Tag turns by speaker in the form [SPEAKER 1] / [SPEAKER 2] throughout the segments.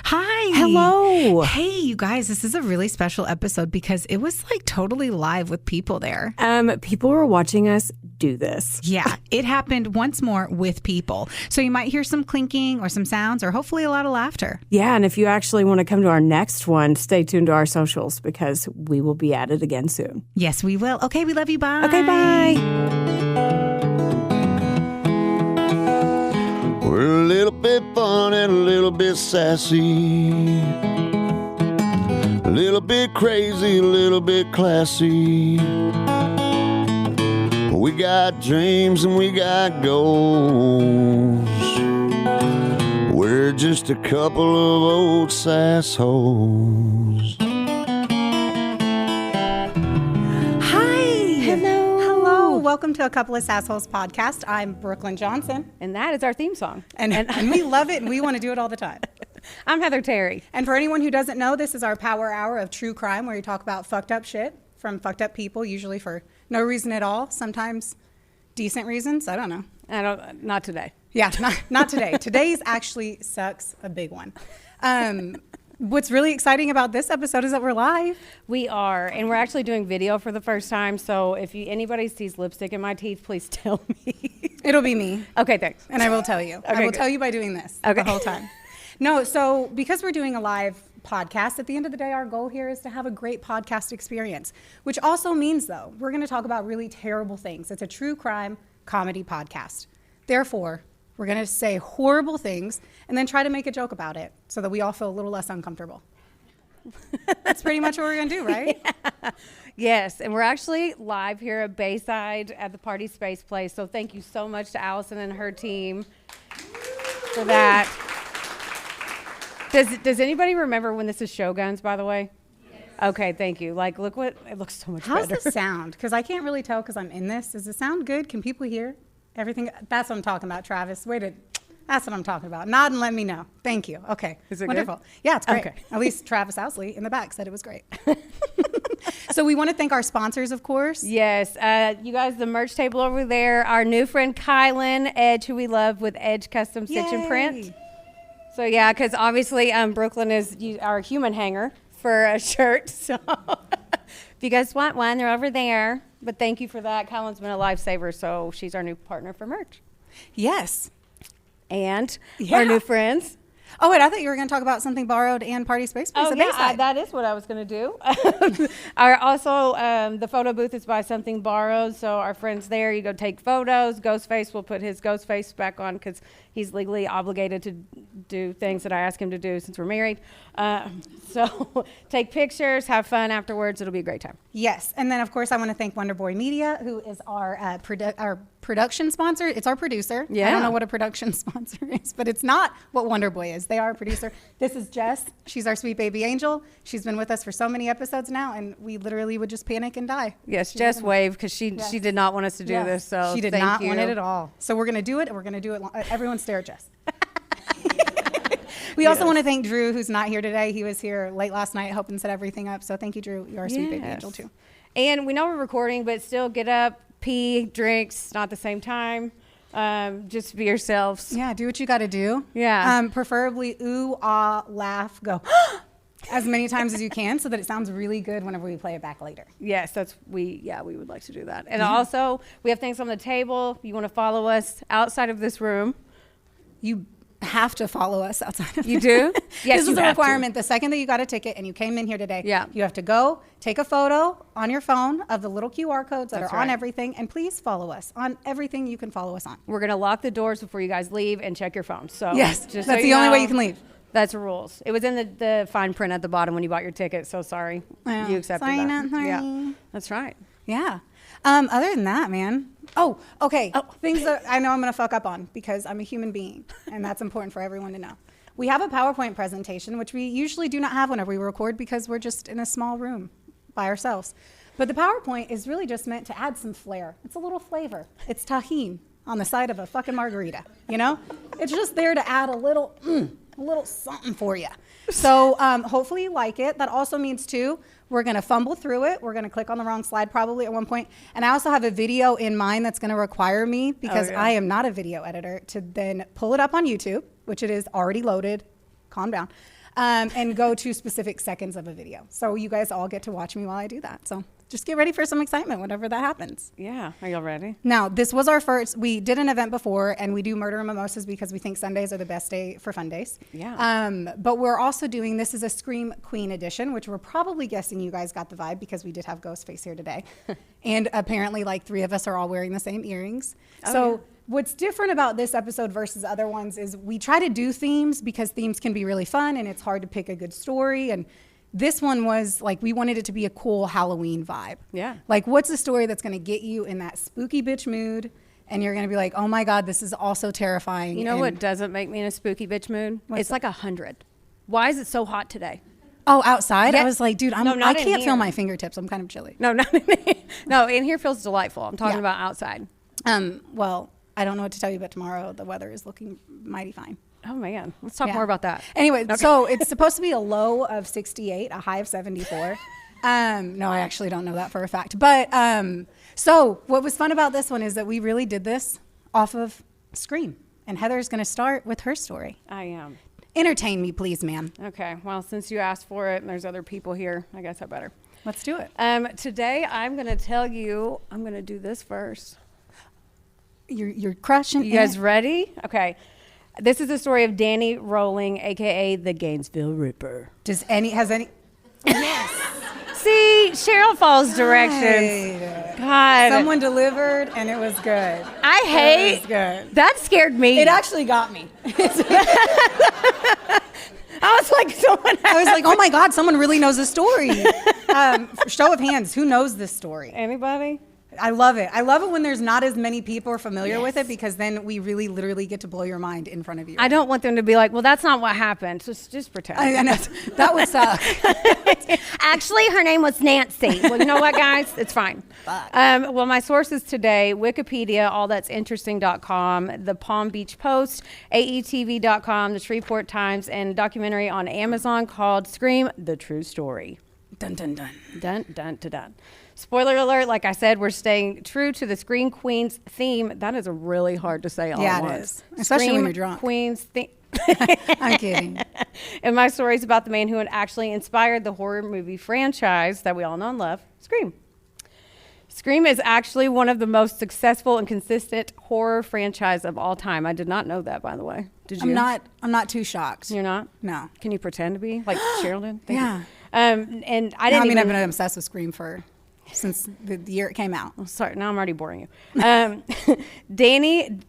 [SPEAKER 1] Hi.
[SPEAKER 2] Hello.
[SPEAKER 1] Hey, you guys, this is a really special episode because it was like totally live with people there.
[SPEAKER 2] People were watching us do this.
[SPEAKER 1] Yeah, it happened once more with people. So you might hear some clinking or some sounds or hopefully a lot of laughter.
[SPEAKER 2] Yeah, and if you actually want to come to our next one, stay tuned to our socials because we will be at it again soon.
[SPEAKER 1] Yes, we will. Okay, we love you. Bye.
[SPEAKER 2] Okay, bye.
[SPEAKER 3] We're a little bit fun and a little bit sassy, a little bit crazy, a little bit classy. We got dreams and we got goals. We're just a couple of old sassholes.
[SPEAKER 1] Welcome to A Couple of Sassholes podcast. I'm Brooklyn Johnson.
[SPEAKER 2] And that is our theme song.
[SPEAKER 1] And we love it and we want to do it all the time.
[SPEAKER 2] I'm Heather Terry.
[SPEAKER 1] And for anyone who doesn't know, this is our power hour of true crime where we talk about fucked up shit from fucked up people, usually for no reason at all, sometimes decent reasons. I don't know.
[SPEAKER 2] Not today.
[SPEAKER 1] Yeah, not today. Today's actually sucks a big one. What's really exciting about this episode is that we're live.
[SPEAKER 2] We are, and we're actually doing video for the first time. So if anybody sees lipstick in my teeth, please tell me.
[SPEAKER 1] It'll be me.
[SPEAKER 2] Okay, thanks.
[SPEAKER 1] And I will tell you.
[SPEAKER 2] Okay,
[SPEAKER 1] I will
[SPEAKER 2] good.
[SPEAKER 1] tell you by doing this the whole time. No, so because we're doing a live podcast, at the end of the day, our goal here is to have a great podcast experience, which also means, though, we're going to talk about really terrible things. It's a true crime comedy podcast. Therefore, we're going to say horrible things and then try to make a joke about it so that we all feel a little less uncomfortable. That's pretty much what we're going to do, right?
[SPEAKER 2] Yeah. Yes, and we're actually live here at Bayside at the Party Space Place. So thank you so much to Allison and her team for that. Does anybody remember when this is Shoguns, by the way? Yes. Okay, thank you. Like, look what, it looks so much
[SPEAKER 1] How's
[SPEAKER 2] better.
[SPEAKER 1] the sound? Because I can't really tell because I'm in this. Does the sound good? Can people hear everything? That's what I'm talking about, Travis. That's what I'm talking about. Nod and let me know. Thank you. Okay.
[SPEAKER 2] Is it
[SPEAKER 1] wonderful?
[SPEAKER 2] Good?
[SPEAKER 1] Yeah, it's great.
[SPEAKER 2] Okay.
[SPEAKER 1] At least Travis Ousley in the back said it was great. So we want to thank our sponsors, of course.
[SPEAKER 2] Yes. You guys, the merch table over there, our new friend Kylan Edge, who we love with Edge Custom Stitch and Print. So yeah, because obviously Brooklyn is our human hanger for a shirt. So if you guys want one, they're over there. But thank you for that. Kylan's been a lifesaver, so she's our new partner for merch.
[SPEAKER 1] Yes.
[SPEAKER 2] And our new friends.
[SPEAKER 1] Oh, wait, I thought you were going to talk about something borrowed and Party Space Place at Bayside.
[SPEAKER 2] That is what I was going to do. The photo booth is by Something Borrowed, so our friends there, you go take photos. Ghostface will put his ghost face back on because he's legally obligated to do things that I ask him to do since we're married. So take pictures, have fun afterwards. It'll be a great time.
[SPEAKER 1] Yes, and then, of course, I want to thank Wonder Boy Media, who is our production sponsor. It's our producer.
[SPEAKER 2] Yeah.
[SPEAKER 1] I don't know what a production sponsor is, but it's not what Wonder Boy is. They are a producer. This is Jess. She's our sweet baby angel. She's been with us for so many episodes now, and we literally would just panic and die.
[SPEAKER 2] Yes, Jess waved because she did not want us to do this. So
[SPEAKER 1] she did not want it at all. So we're going to do it, and we're going to do it. Everyone stare at Jess. We also want to thank Drew, who's not here today. He was here late last night helping set everything up. So thank you, Drew. You're our sweet baby angel, too.
[SPEAKER 2] And we know we're recording, but still get up, pee, drinks, not at the same time. Just be yourselves.
[SPEAKER 1] Yeah, do what you got to do.
[SPEAKER 2] Yeah.
[SPEAKER 1] Preferably ooh, ah, laugh, go as many times as you can so that it sounds really good whenever we play it back later.
[SPEAKER 2] Yes, we would like to do that. And also, we have things on the table. You want to follow us outside of this room.
[SPEAKER 1] You have to follow us outside of
[SPEAKER 2] You do? Yes,
[SPEAKER 1] this is a requirement. The second that you got a ticket and you came in here today,
[SPEAKER 2] Yeah.
[SPEAKER 1] you have to go take a photo on your phone of the little QR codes that
[SPEAKER 2] That's
[SPEAKER 1] are on
[SPEAKER 2] right.
[SPEAKER 1] everything, and please follow us on everything you can follow us on.
[SPEAKER 2] We're going to lock the doors before you guys leave and check your phone. So
[SPEAKER 1] Yes,
[SPEAKER 2] just
[SPEAKER 1] that's
[SPEAKER 2] so
[SPEAKER 1] the only way you can leave.
[SPEAKER 2] That's the rules. It was in the fine print at the bottom when you bought your ticket. So sorry.
[SPEAKER 1] Yeah.
[SPEAKER 2] You accepted
[SPEAKER 1] Sorry,
[SPEAKER 2] that.
[SPEAKER 1] not sorry.
[SPEAKER 2] Yeah, that's right.
[SPEAKER 1] Yeah. Other than that, man. Oh, okay. Things that I know I'm going to fuck up on because I'm a human being, and that's important for everyone to know. We have a PowerPoint presentation, which we usually do not have whenever we record because we're just in a small room by ourselves. But the PowerPoint is really just meant to add some flair. It's a little flavor. It's tahini on the side of a fucking margarita, you know? It's just there to add a little something for you. So hopefully you like it. That also means, too, we're going to fumble through it. We're going to click on the wrong slide probably at one point. And I also have a video in mind that's going to require me, because I am not a video editor, to then pull it up on YouTube, which it is already loaded. Calm down. and go to specific seconds of a video. So you guys all get to watch me while I do that. So just get ready for some excitement whenever that happens.
[SPEAKER 2] Yeah. Are y'all ready?
[SPEAKER 1] Now, this was our first, we did an event before, and we do murder and mimosas because we think Sundays are the best day for fun days.
[SPEAKER 2] Yeah.
[SPEAKER 1] But we're also doing, this is a Scream Queen edition, which we're probably guessing you guys got the vibe because we did have Ghostface here today. And apparently like 3 of us are all wearing the same earrings. What's different about this episode versus other ones is we try to do themes because themes can be really fun and it's hard to pick a good story. And this one was like, we wanted it to be a cool Halloween vibe.
[SPEAKER 2] Yeah.
[SPEAKER 1] Like, what's a story that's going to get you in that spooky bitch mood? And you're going to be like, oh my God, this is also terrifying.
[SPEAKER 2] You know what doesn't make me in a spooky bitch mood? It's like 100. Why is it so hot today?
[SPEAKER 1] Oh, outside?
[SPEAKER 2] Yeah.
[SPEAKER 1] I was like, dude, I can't feel my fingertips. I'm kind of chilly.
[SPEAKER 2] No, not in here. No, in here feels delightful. I'm talking about outside.
[SPEAKER 1] Well, I don't know what to tell you, but tomorrow the weather is looking mighty fine.
[SPEAKER 2] Oh man, let's talk more about that.
[SPEAKER 1] Anyway, so it's supposed to be a low of 68, a high of 74. No, I actually don't know that for a fact. But so what was fun about this one is that we really did this off of Scream. And Heather's going to start with her story.
[SPEAKER 2] I am.
[SPEAKER 1] Entertain me, please, ma'am.
[SPEAKER 2] Okay, well, since you asked for it and there's other people here, I guess I better.
[SPEAKER 1] Let's do it.
[SPEAKER 2] Today I'm going to tell you, I'm going to do this first.
[SPEAKER 1] You're crushing.
[SPEAKER 2] You guys ready? Okay. This is the story of Danny Rolling, a.k.a. the Gainesville Ripper.
[SPEAKER 1] Has any?
[SPEAKER 2] Yes. See, Cheryl follows directions.
[SPEAKER 1] Right.
[SPEAKER 2] God.
[SPEAKER 1] Someone delivered, and it was good.
[SPEAKER 2] I hate.
[SPEAKER 1] It was good.
[SPEAKER 2] That scared me.
[SPEAKER 1] It actually got me.
[SPEAKER 2] I was like,
[SPEAKER 1] I was like, oh my God, someone really knows the story. Show of hands, who knows this story?
[SPEAKER 2] Anybody?
[SPEAKER 1] I love it. I love it when there's not as many people are familiar with it because then we really literally get to blow your mind in front of you.
[SPEAKER 2] I don't want them to be like, well, that's not what happened. So just pretend.
[SPEAKER 1] I know. That would suck.
[SPEAKER 2] Actually, her name was Nancy. Well, you know what, guys? It's fine. Well, my sources today, Wikipedia, allthat'sinteresting.com, the Palm Beach Post, AETV.com, the Shreveport Times, and a documentary on Amazon called Scream, The True Story.
[SPEAKER 1] Dun, dun, dun.
[SPEAKER 2] Dun, dun, dun, dun. Spoiler alert, like I said, we're staying true to the Scream Queens theme. That is really hard to say all at once.
[SPEAKER 1] Yeah, it is. Especially when you're drunk.
[SPEAKER 2] Queens theme.
[SPEAKER 1] I'm kidding.
[SPEAKER 2] And my story is about the man who had actually inspired the horror movie franchise that we all know and love, Scream. Scream is actually one of the most successful and consistent horror franchise of all time. I did not know that, by the way. Did you?
[SPEAKER 1] I'm not too shocked.
[SPEAKER 2] You're not?
[SPEAKER 1] No.
[SPEAKER 2] Can you pretend to be like Cheryl did? Thank
[SPEAKER 1] Yeah.
[SPEAKER 2] you. And I didn't.
[SPEAKER 1] I've been obsessed with Scream since the year it came out.
[SPEAKER 2] Oh, sorry, now I'm already boring you. Danny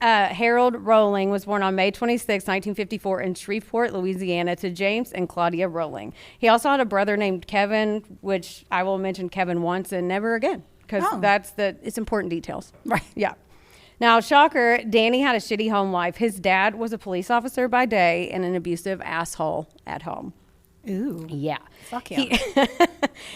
[SPEAKER 2] Harold Rolling was born on May 26, 1954 in Shreveport, Louisiana to James and Claudia Rolling. He also had a brother named Kevin, which I will mention Kevin once and never again because it's important details.
[SPEAKER 1] Right.
[SPEAKER 2] Yeah. Now, shocker, Danny had a shitty home life. His dad was a police officer by day and an abusive asshole at home.
[SPEAKER 1] Ooh.
[SPEAKER 2] Yeah.
[SPEAKER 1] Fuck yeah.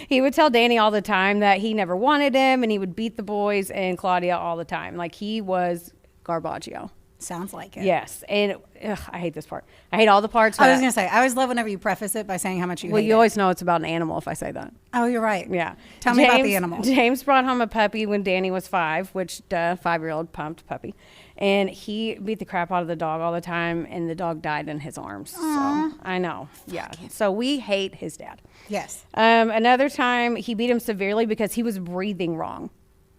[SPEAKER 2] He would tell Danny all the time that he never wanted him and he would beat the boys and Claudia all the time. Like he was Garbaggio.
[SPEAKER 1] Sounds like it.
[SPEAKER 2] Yes. And I hate this part. I hate all the parts.
[SPEAKER 1] I was going to say, I always love whenever you preface it by saying how much you hate
[SPEAKER 2] you always know it's about an animal if I say that.
[SPEAKER 1] Oh, you're right.
[SPEAKER 2] Yeah.
[SPEAKER 1] Tell me about the animal.
[SPEAKER 2] James brought home a puppy when Danny was 5, which 5-year-old pumped puppy. And he beat the crap out of the dog all the time, and the dog died in his arms.
[SPEAKER 1] Aww.
[SPEAKER 2] So I know. Yeah. So we hate his dad.
[SPEAKER 1] Yes.
[SPEAKER 2] Another time, he beat him severely because he was breathing wrong.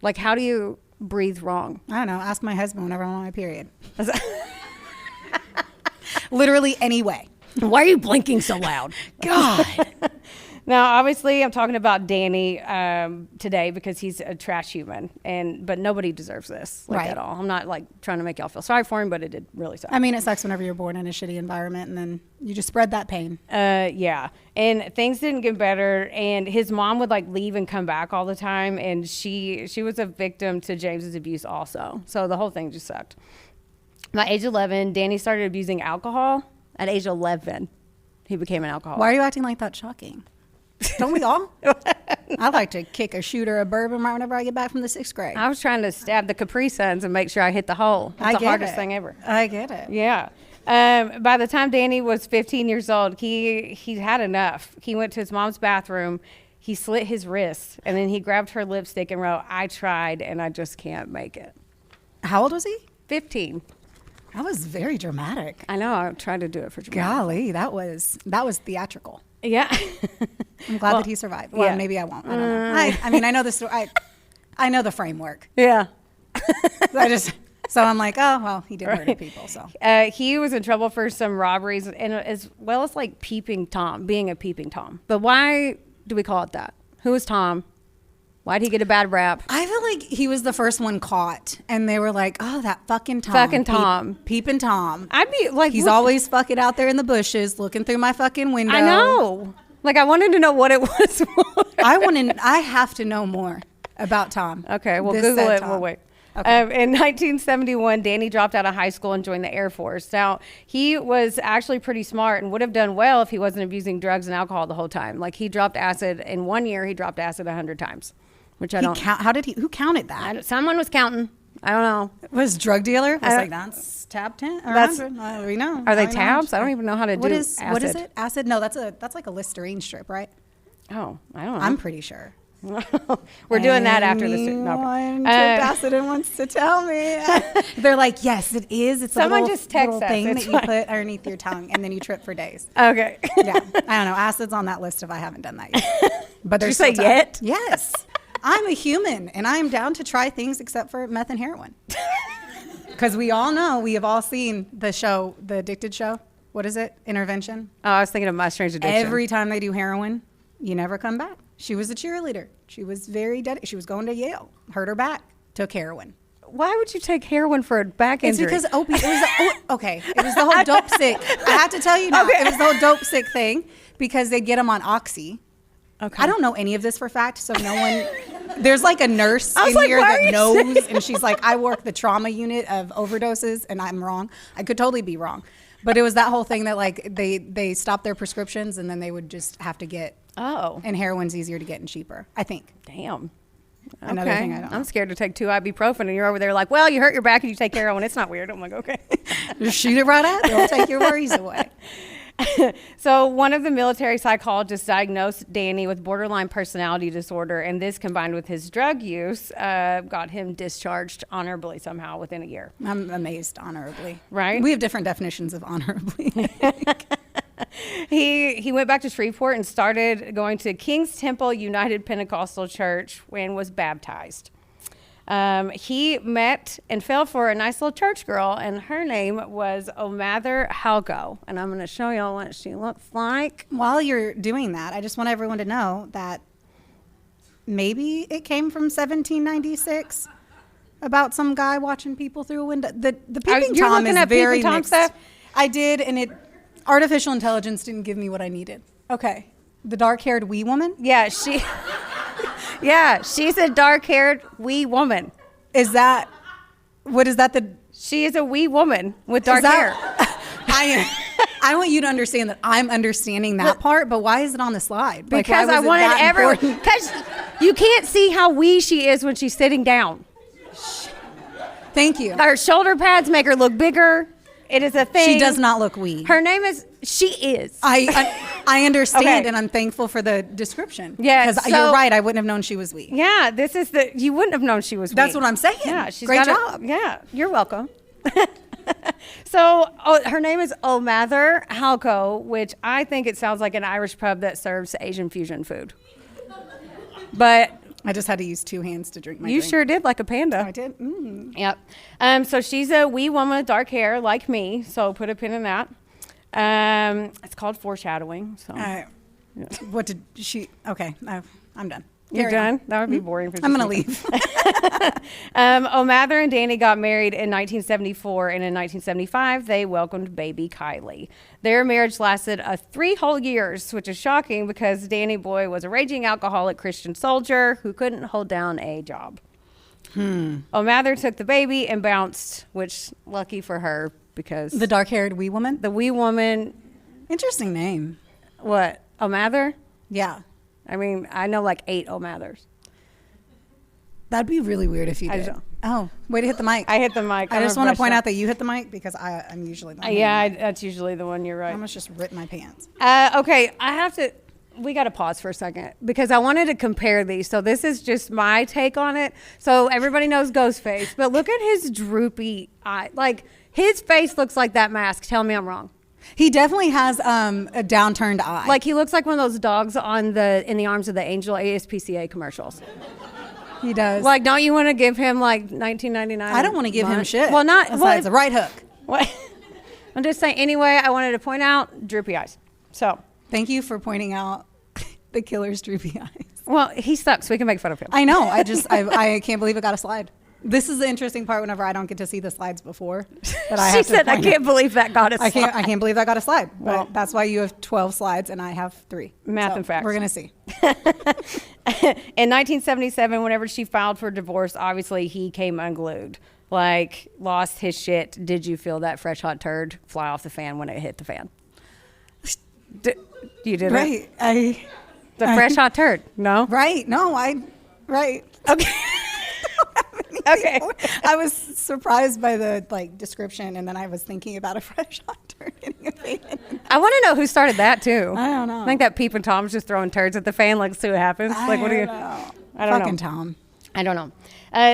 [SPEAKER 2] Like, how do you breathe wrong?
[SPEAKER 1] I don't know. Ask my husband whenever I'm on my period. Literally any way.
[SPEAKER 2] Why are you blinking so loud?
[SPEAKER 1] God.
[SPEAKER 2] Now, obviously, I'm talking about Danny today because he's a trash human, but nobody deserves this at all. I'm not trying to make y'all feel sorry for him, but it did really suck.
[SPEAKER 1] I mean, it sucks whenever you're born in a shitty environment and then you just spread that pain.
[SPEAKER 2] Yeah, and things didn't get better, and his mom would leave and come back all the time, and she was a victim to James's abuse also. So the whole thing just sucked. By age 11, Danny started abusing alcohol. At age 11, he became an alcoholic.
[SPEAKER 1] Why are you acting like that's shocking? Don't we all? I like to kick a shooter a bourbon right whenever I get back from the 6th grade.
[SPEAKER 2] I was trying to stab the Capri Suns and make sure I hit the hole. It's the hardest thing ever.
[SPEAKER 1] I get it.
[SPEAKER 2] Yeah. By the time Danny was 15 years old, he had enough. He went to his mom's bathroom. He slit his wrists, and then he grabbed her lipstick and wrote, "I tried, and I just can't make it."
[SPEAKER 1] How old was he?
[SPEAKER 2] 15.
[SPEAKER 1] That was very dramatic.
[SPEAKER 2] I know. I tried to do it for dramatic.
[SPEAKER 1] Golly, that was theatrical.
[SPEAKER 2] Yeah.
[SPEAKER 1] I'm glad that he survived. Well,
[SPEAKER 2] yeah.
[SPEAKER 1] maybe I won't. I don't know. I mean, I know the story. I know the framework.
[SPEAKER 2] Yeah.
[SPEAKER 1] So I'm like, oh, well, he did murder people. So
[SPEAKER 2] he was in trouble for some robberies and as well as like peeping Tom, being a peeping Tom. But why do we call it that? Who is Tom? Why did he get a bad rap?
[SPEAKER 1] I feel like he was the first one caught, and they were like, "Oh, that fucking Tom,
[SPEAKER 2] Fucking Tom.
[SPEAKER 1] peeping Tom."
[SPEAKER 2] I'd be like,
[SPEAKER 1] He's always fucking out there in the bushes, looking through my fucking window.
[SPEAKER 2] I know. Like, I wanted to know what it was.
[SPEAKER 1] I have to know more about Tom.
[SPEAKER 2] Okay, well,
[SPEAKER 1] This
[SPEAKER 2] Google
[SPEAKER 1] said
[SPEAKER 2] it.
[SPEAKER 1] Tom.
[SPEAKER 2] We'll wait.
[SPEAKER 1] Okay.
[SPEAKER 2] In 1971, Danny dropped out of high school and joined the Air Force. Now, he was actually pretty smart and would have done well if he wasn't abusing drugs and alcohol the whole time. Like, he dropped acid in 1 year. He dropped acid 100 times, which I don't.
[SPEAKER 1] How did he? Who counted that?
[SPEAKER 2] Someone was counting. I don't know.
[SPEAKER 1] Was drug dealer? Was
[SPEAKER 2] I
[SPEAKER 1] like
[SPEAKER 2] don't-
[SPEAKER 1] that's tab 10 or
[SPEAKER 2] That's-
[SPEAKER 1] 100? We know.
[SPEAKER 2] Are they
[SPEAKER 1] I know.
[SPEAKER 2] tabs? I don't even know how to do
[SPEAKER 1] What is
[SPEAKER 2] acid.
[SPEAKER 1] it? Acid? No, that's like a Listerine strip, right?
[SPEAKER 2] Oh, I don't know.
[SPEAKER 1] I'm pretty sure.
[SPEAKER 2] We're doing that after this.
[SPEAKER 1] Anyone tripped acid and wants to tell me. They're like, yes, it is. It's
[SPEAKER 2] Someone
[SPEAKER 1] a little,
[SPEAKER 2] just text
[SPEAKER 1] little
[SPEAKER 2] us.
[SPEAKER 1] thing
[SPEAKER 2] It's
[SPEAKER 1] that you
[SPEAKER 2] fine.
[SPEAKER 1] put underneath your tongue, and then you trip for days.
[SPEAKER 2] Okay.
[SPEAKER 1] Yeah, I don't know. Acid's on that list if I haven't done that yet. But
[SPEAKER 2] Did you
[SPEAKER 1] there's
[SPEAKER 2] say
[SPEAKER 1] still time.
[SPEAKER 2] yet?
[SPEAKER 1] Yes. I'm a human, and I am down to try things except for meth and heroin. Because we all know, we have all seen the show, the Addicted show. What is it? Intervention.
[SPEAKER 2] Oh, I was thinking of My Strange Addiction.
[SPEAKER 1] Every time they do heroin, you never come back. She was a cheerleader. She was very dedicated. She was going to Yale. Hurt her back. Took heroin.
[SPEAKER 2] Why would you take heroin for a back
[SPEAKER 1] It's
[SPEAKER 2] injury?
[SPEAKER 1] because opiate. Okay. It was the whole dope sick. I have to tell you now.
[SPEAKER 2] Okay.
[SPEAKER 1] It was the whole dope sick thing because they get them on oxy.
[SPEAKER 2] Okay.
[SPEAKER 1] I don't know any of this for fact, so no one. There's like a nurse
[SPEAKER 2] I was
[SPEAKER 1] in
[SPEAKER 2] like,
[SPEAKER 1] here
[SPEAKER 2] why are
[SPEAKER 1] that
[SPEAKER 2] you
[SPEAKER 1] knows, and she's like, I work the trauma unit of overdoses, and I'm wrong. I could totally be wrong, but it was that whole thing that like they stopped their prescriptions, and then they would just have to get.
[SPEAKER 2] Oh.
[SPEAKER 1] And heroin's easier to get and cheaper, I think.
[SPEAKER 2] Damn.
[SPEAKER 1] Another thing I don't know.
[SPEAKER 2] I'm scared to take 2 ibuprofen, and you're over there like, well, you hurt your back and you take heroin. It's not weird. I'm like, okay.
[SPEAKER 1] Just shoot it right at. It'll take your worries away.
[SPEAKER 2] So one of the military psychologists diagnosed Danny with borderline personality disorder, and this combined with his drug use got him discharged honorably somehow within a year.
[SPEAKER 1] I'm amazed, honorably.
[SPEAKER 2] Right?
[SPEAKER 1] We have different definitions of honorably.
[SPEAKER 2] He went back to Shreveport and started going to King's Temple United Pentecostal Church and was baptized. He met and fell for a nice little church girl, and her name was Omather Halgo. And I'm going to show y'all what she looks like.
[SPEAKER 1] While you're doing that, I just want everyone to know that maybe it came from 1796 about some guy watching people through a window. The peeping
[SPEAKER 2] you're
[SPEAKER 1] Tom
[SPEAKER 2] looking
[SPEAKER 1] is
[SPEAKER 2] at
[SPEAKER 1] very
[SPEAKER 2] peeping Tom
[SPEAKER 1] mixed.
[SPEAKER 2] stuff?
[SPEAKER 1] I did, and artificial intelligence didn't give me what I needed. Okay. The dark-haired wee woman?
[SPEAKER 2] Yeah, she's a dark-haired wee woman.
[SPEAKER 1] Is that, what is that
[SPEAKER 2] She is a wee woman with dark hair.
[SPEAKER 1] I want you to understand that I'm understanding that part, but why is it on the slide? Like, why
[SPEAKER 2] Because
[SPEAKER 1] was
[SPEAKER 2] I
[SPEAKER 1] it
[SPEAKER 2] wanted
[SPEAKER 1] that
[SPEAKER 2] everyone,
[SPEAKER 1] important?
[SPEAKER 2] because you can't see how wee she is when she's sitting down.
[SPEAKER 1] Thank you.
[SPEAKER 2] Her shoulder pads make her look bigger. It is a thing.
[SPEAKER 1] She does not look wee.
[SPEAKER 2] Her name is, she is.
[SPEAKER 1] I understand,
[SPEAKER 2] Okay.
[SPEAKER 1] and I'm thankful for the description.
[SPEAKER 2] Yeah,
[SPEAKER 1] Because
[SPEAKER 2] so-
[SPEAKER 1] you're right. I wouldn't have known she was wee.
[SPEAKER 2] Yeah, this is you wouldn't have known she was
[SPEAKER 1] That's
[SPEAKER 2] wee.
[SPEAKER 1] what I'm saying.
[SPEAKER 2] Yeah, she's
[SPEAKER 1] Great
[SPEAKER 2] got
[SPEAKER 1] job.
[SPEAKER 2] Yeah, you're welcome. So her name is Omather Halco, which I think it sounds like an Irish pub that serves Asian fusion food. But
[SPEAKER 1] I just had to use 2 hands to drink my
[SPEAKER 2] you
[SPEAKER 1] drink.
[SPEAKER 2] sure did, like a panda.
[SPEAKER 1] I did. Mm.
[SPEAKER 2] Yep. So she's a wee woman with dark hair like me, so put a pin in that. It's called foreshadowing. So
[SPEAKER 1] What did she? Okay, I'm done.
[SPEAKER 2] you're
[SPEAKER 1] Carry on.
[SPEAKER 2] done? That would be boring for
[SPEAKER 1] I'm
[SPEAKER 2] just
[SPEAKER 1] gonna
[SPEAKER 2] me.
[SPEAKER 1] leave.
[SPEAKER 2] Omather and Danny got married in 1974, and in 1975 they welcomed baby Kylie. Their marriage lasted 3 whole years, which is shocking because Danny Boy was a raging alcoholic Christian soldier who couldn't hold down a job. Omather took the baby and bounced, which lucky for her because
[SPEAKER 1] The dark-haired wee woman.
[SPEAKER 2] the wee woman.
[SPEAKER 1] Interesting name.
[SPEAKER 2] What, Omather?
[SPEAKER 1] Yeah,
[SPEAKER 2] I mean, I know like 8 Omathers.
[SPEAKER 1] that'd be really weird if you
[SPEAKER 2] I
[SPEAKER 1] did.
[SPEAKER 2] don't-
[SPEAKER 1] Oh, way to hit the mic.
[SPEAKER 2] I hit the mic.
[SPEAKER 1] I just want to point out that you hit the mic because I'm usually the one.
[SPEAKER 2] That's usually the one. You're
[SPEAKER 1] I
[SPEAKER 2] right.
[SPEAKER 1] almost just ripped my pants.
[SPEAKER 2] Okay, we got to pause for a second because I wanted to compare these. So this is just my take on it. So everybody knows Ghostface, but look at his droopy eye. Like His face looks like that mask. Tell me I'm wrong.
[SPEAKER 1] He definitely has a downturned eye.
[SPEAKER 2] Like he looks like one of those dogs in the arms of the angel ASPCA commercials.
[SPEAKER 1] he does.
[SPEAKER 2] Like, don't you want to give him like $19.99?
[SPEAKER 1] I don't want to give him shit.
[SPEAKER 2] Well, not
[SPEAKER 1] besides a right hook.
[SPEAKER 2] What? I'm just saying. Anyway, I wanted to point out droopy eyes. So
[SPEAKER 1] thank you for pointing out the killer's droopy eyes.
[SPEAKER 2] well, he sucks. We can make fun of him.
[SPEAKER 1] I know. I can't believe it got a slide. This is the interesting part whenever I don't get to see the slides before. That I
[SPEAKER 2] She
[SPEAKER 1] have to
[SPEAKER 2] said, "I
[SPEAKER 1] point
[SPEAKER 2] can't
[SPEAKER 1] out.
[SPEAKER 2] believe that got a slide."
[SPEAKER 1] I can't believe that got a slide.
[SPEAKER 2] Well-
[SPEAKER 1] But that's why you have 12 slides and I have 3.
[SPEAKER 2] Math and facts.
[SPEAKER 1] We're going to see.
[SPEAKER 2] In 1977, whenever she filed for divorce, obviously he came unglued. Like, lost his shit. Did you feel that fresh hot turd fly off the fan when it hit the fan? You did
[SPEAKER 1] Right.
[SPEAKER 2] it? The fresh hot turd? No?
[SPEAKER 1] Right. No, right.
[SPEAKER 2] Okay. Okay.
[SPEAKER 1] I was surprised by the description, and then I was thinking about a fresh hot turd hitting a fan.
[SPEAKER 2] I want to know who started that, too.
[SPEAKER 1] I don't know.
[SPEAKER 2] I think that Peepin' Tom's just throwing turds at the fan, like, see what happens. Like, what do you...
[SPEAKER 1] know.
[SPEAKER 2] I don't
[SPEAKER 1] Fucking
[SPEAKER 2] know.
[SPEAKER 1] Tom.
[SPEAKER 2] I don't know.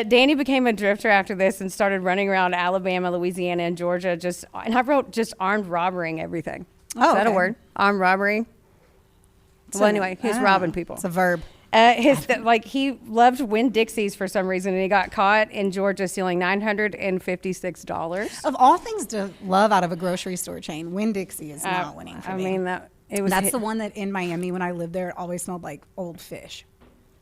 [SPEAKER 2] Danny became a drifter after this and started running around Alabama, Louisiana, and Georgia. And I wrote just armed robberying everything.
[SPEAKER 1] Oh,
[SPEAKER 2] Is that a
[SPEAKER 1] okay.
[SPEAKER 2] word? Armed robbery? Well, anyway, he's robbing people.
[SPEAKER 1] It's a verb.
[SPEAKER 2] He loved Winn-Dixies for some reason, and he got caught in Georgia stealing $956.
[SPEAKER 1] Of all things to love out of a grocery store chain, Winn-Dixie is not winning for me. That's the one that in Miami when I lived there, it always smelled like old fish.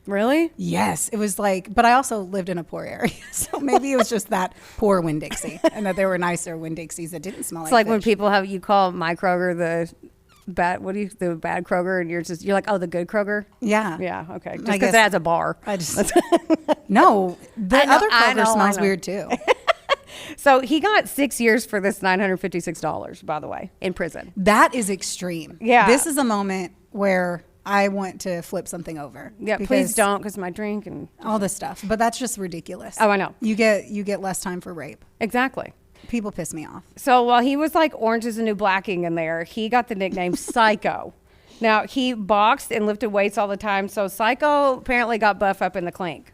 [SPEAKER 2] Really?
[SPEAKER 1] Yes, it was but I also lived in a poor area, so maybe it was just that poor Winn-Dixie, and that there were nicer Winn-Dixies that didn't smell
[SPEAKER 2] It's
[SPEAKER 1] like
[SPEAKER 2] like when
[SPEAKER 1] fish.
[SPEAKER 2] people you call my Kroger the bad Kroger, and you're like, oh, the good Kroger?
[SPEAKER 1] Yeah.
[SPEAKER 2] Yeah, okay. Just
[SPEAKER 1] I
[SPEAKER 2] because
[SPEAKER 1] guess-
[SPEAKER 2] it has a bar.
[SPEAKER 1] I just no. The
[SPEAKER 2] I know,
[SPEAKER 1] other
[SPEAKER 2] I
[SPEAKER 1] Kroger
[SPEAKER 2] know,
[SPEAKER 1] smells
[SPEAKER 2] I know.
[SPEAKER 1] weird too.
[SPEAKER 2] So he got 6 years for this $956, by the way, in prison.
[SPEAKER 1] That is extreme.
[SPEAKER 2] Yeah.
[SPEAKER 1] This is a moment where I want to flip something over.
[SPEAKER 2] Yeah,
[SPEAKER 1] because
[SPEAKER 2] please don't, because my drink and...
[SPEAKER 1] all this stuff. But that's just ridiculous.
[SPEAKER 2] Oh, I know.
[SPEAKER 1] You get less time for rape.
[SPEAKER 2] Exactly.
[SPEAKER 1] People piss me off.
[SPEAKER 2] So while he was like Orange is the New Blacking in there, he got the nickname Psycho. Now, he boxed and lifted weights all the time, so Psycho apparently got buff up in the clink.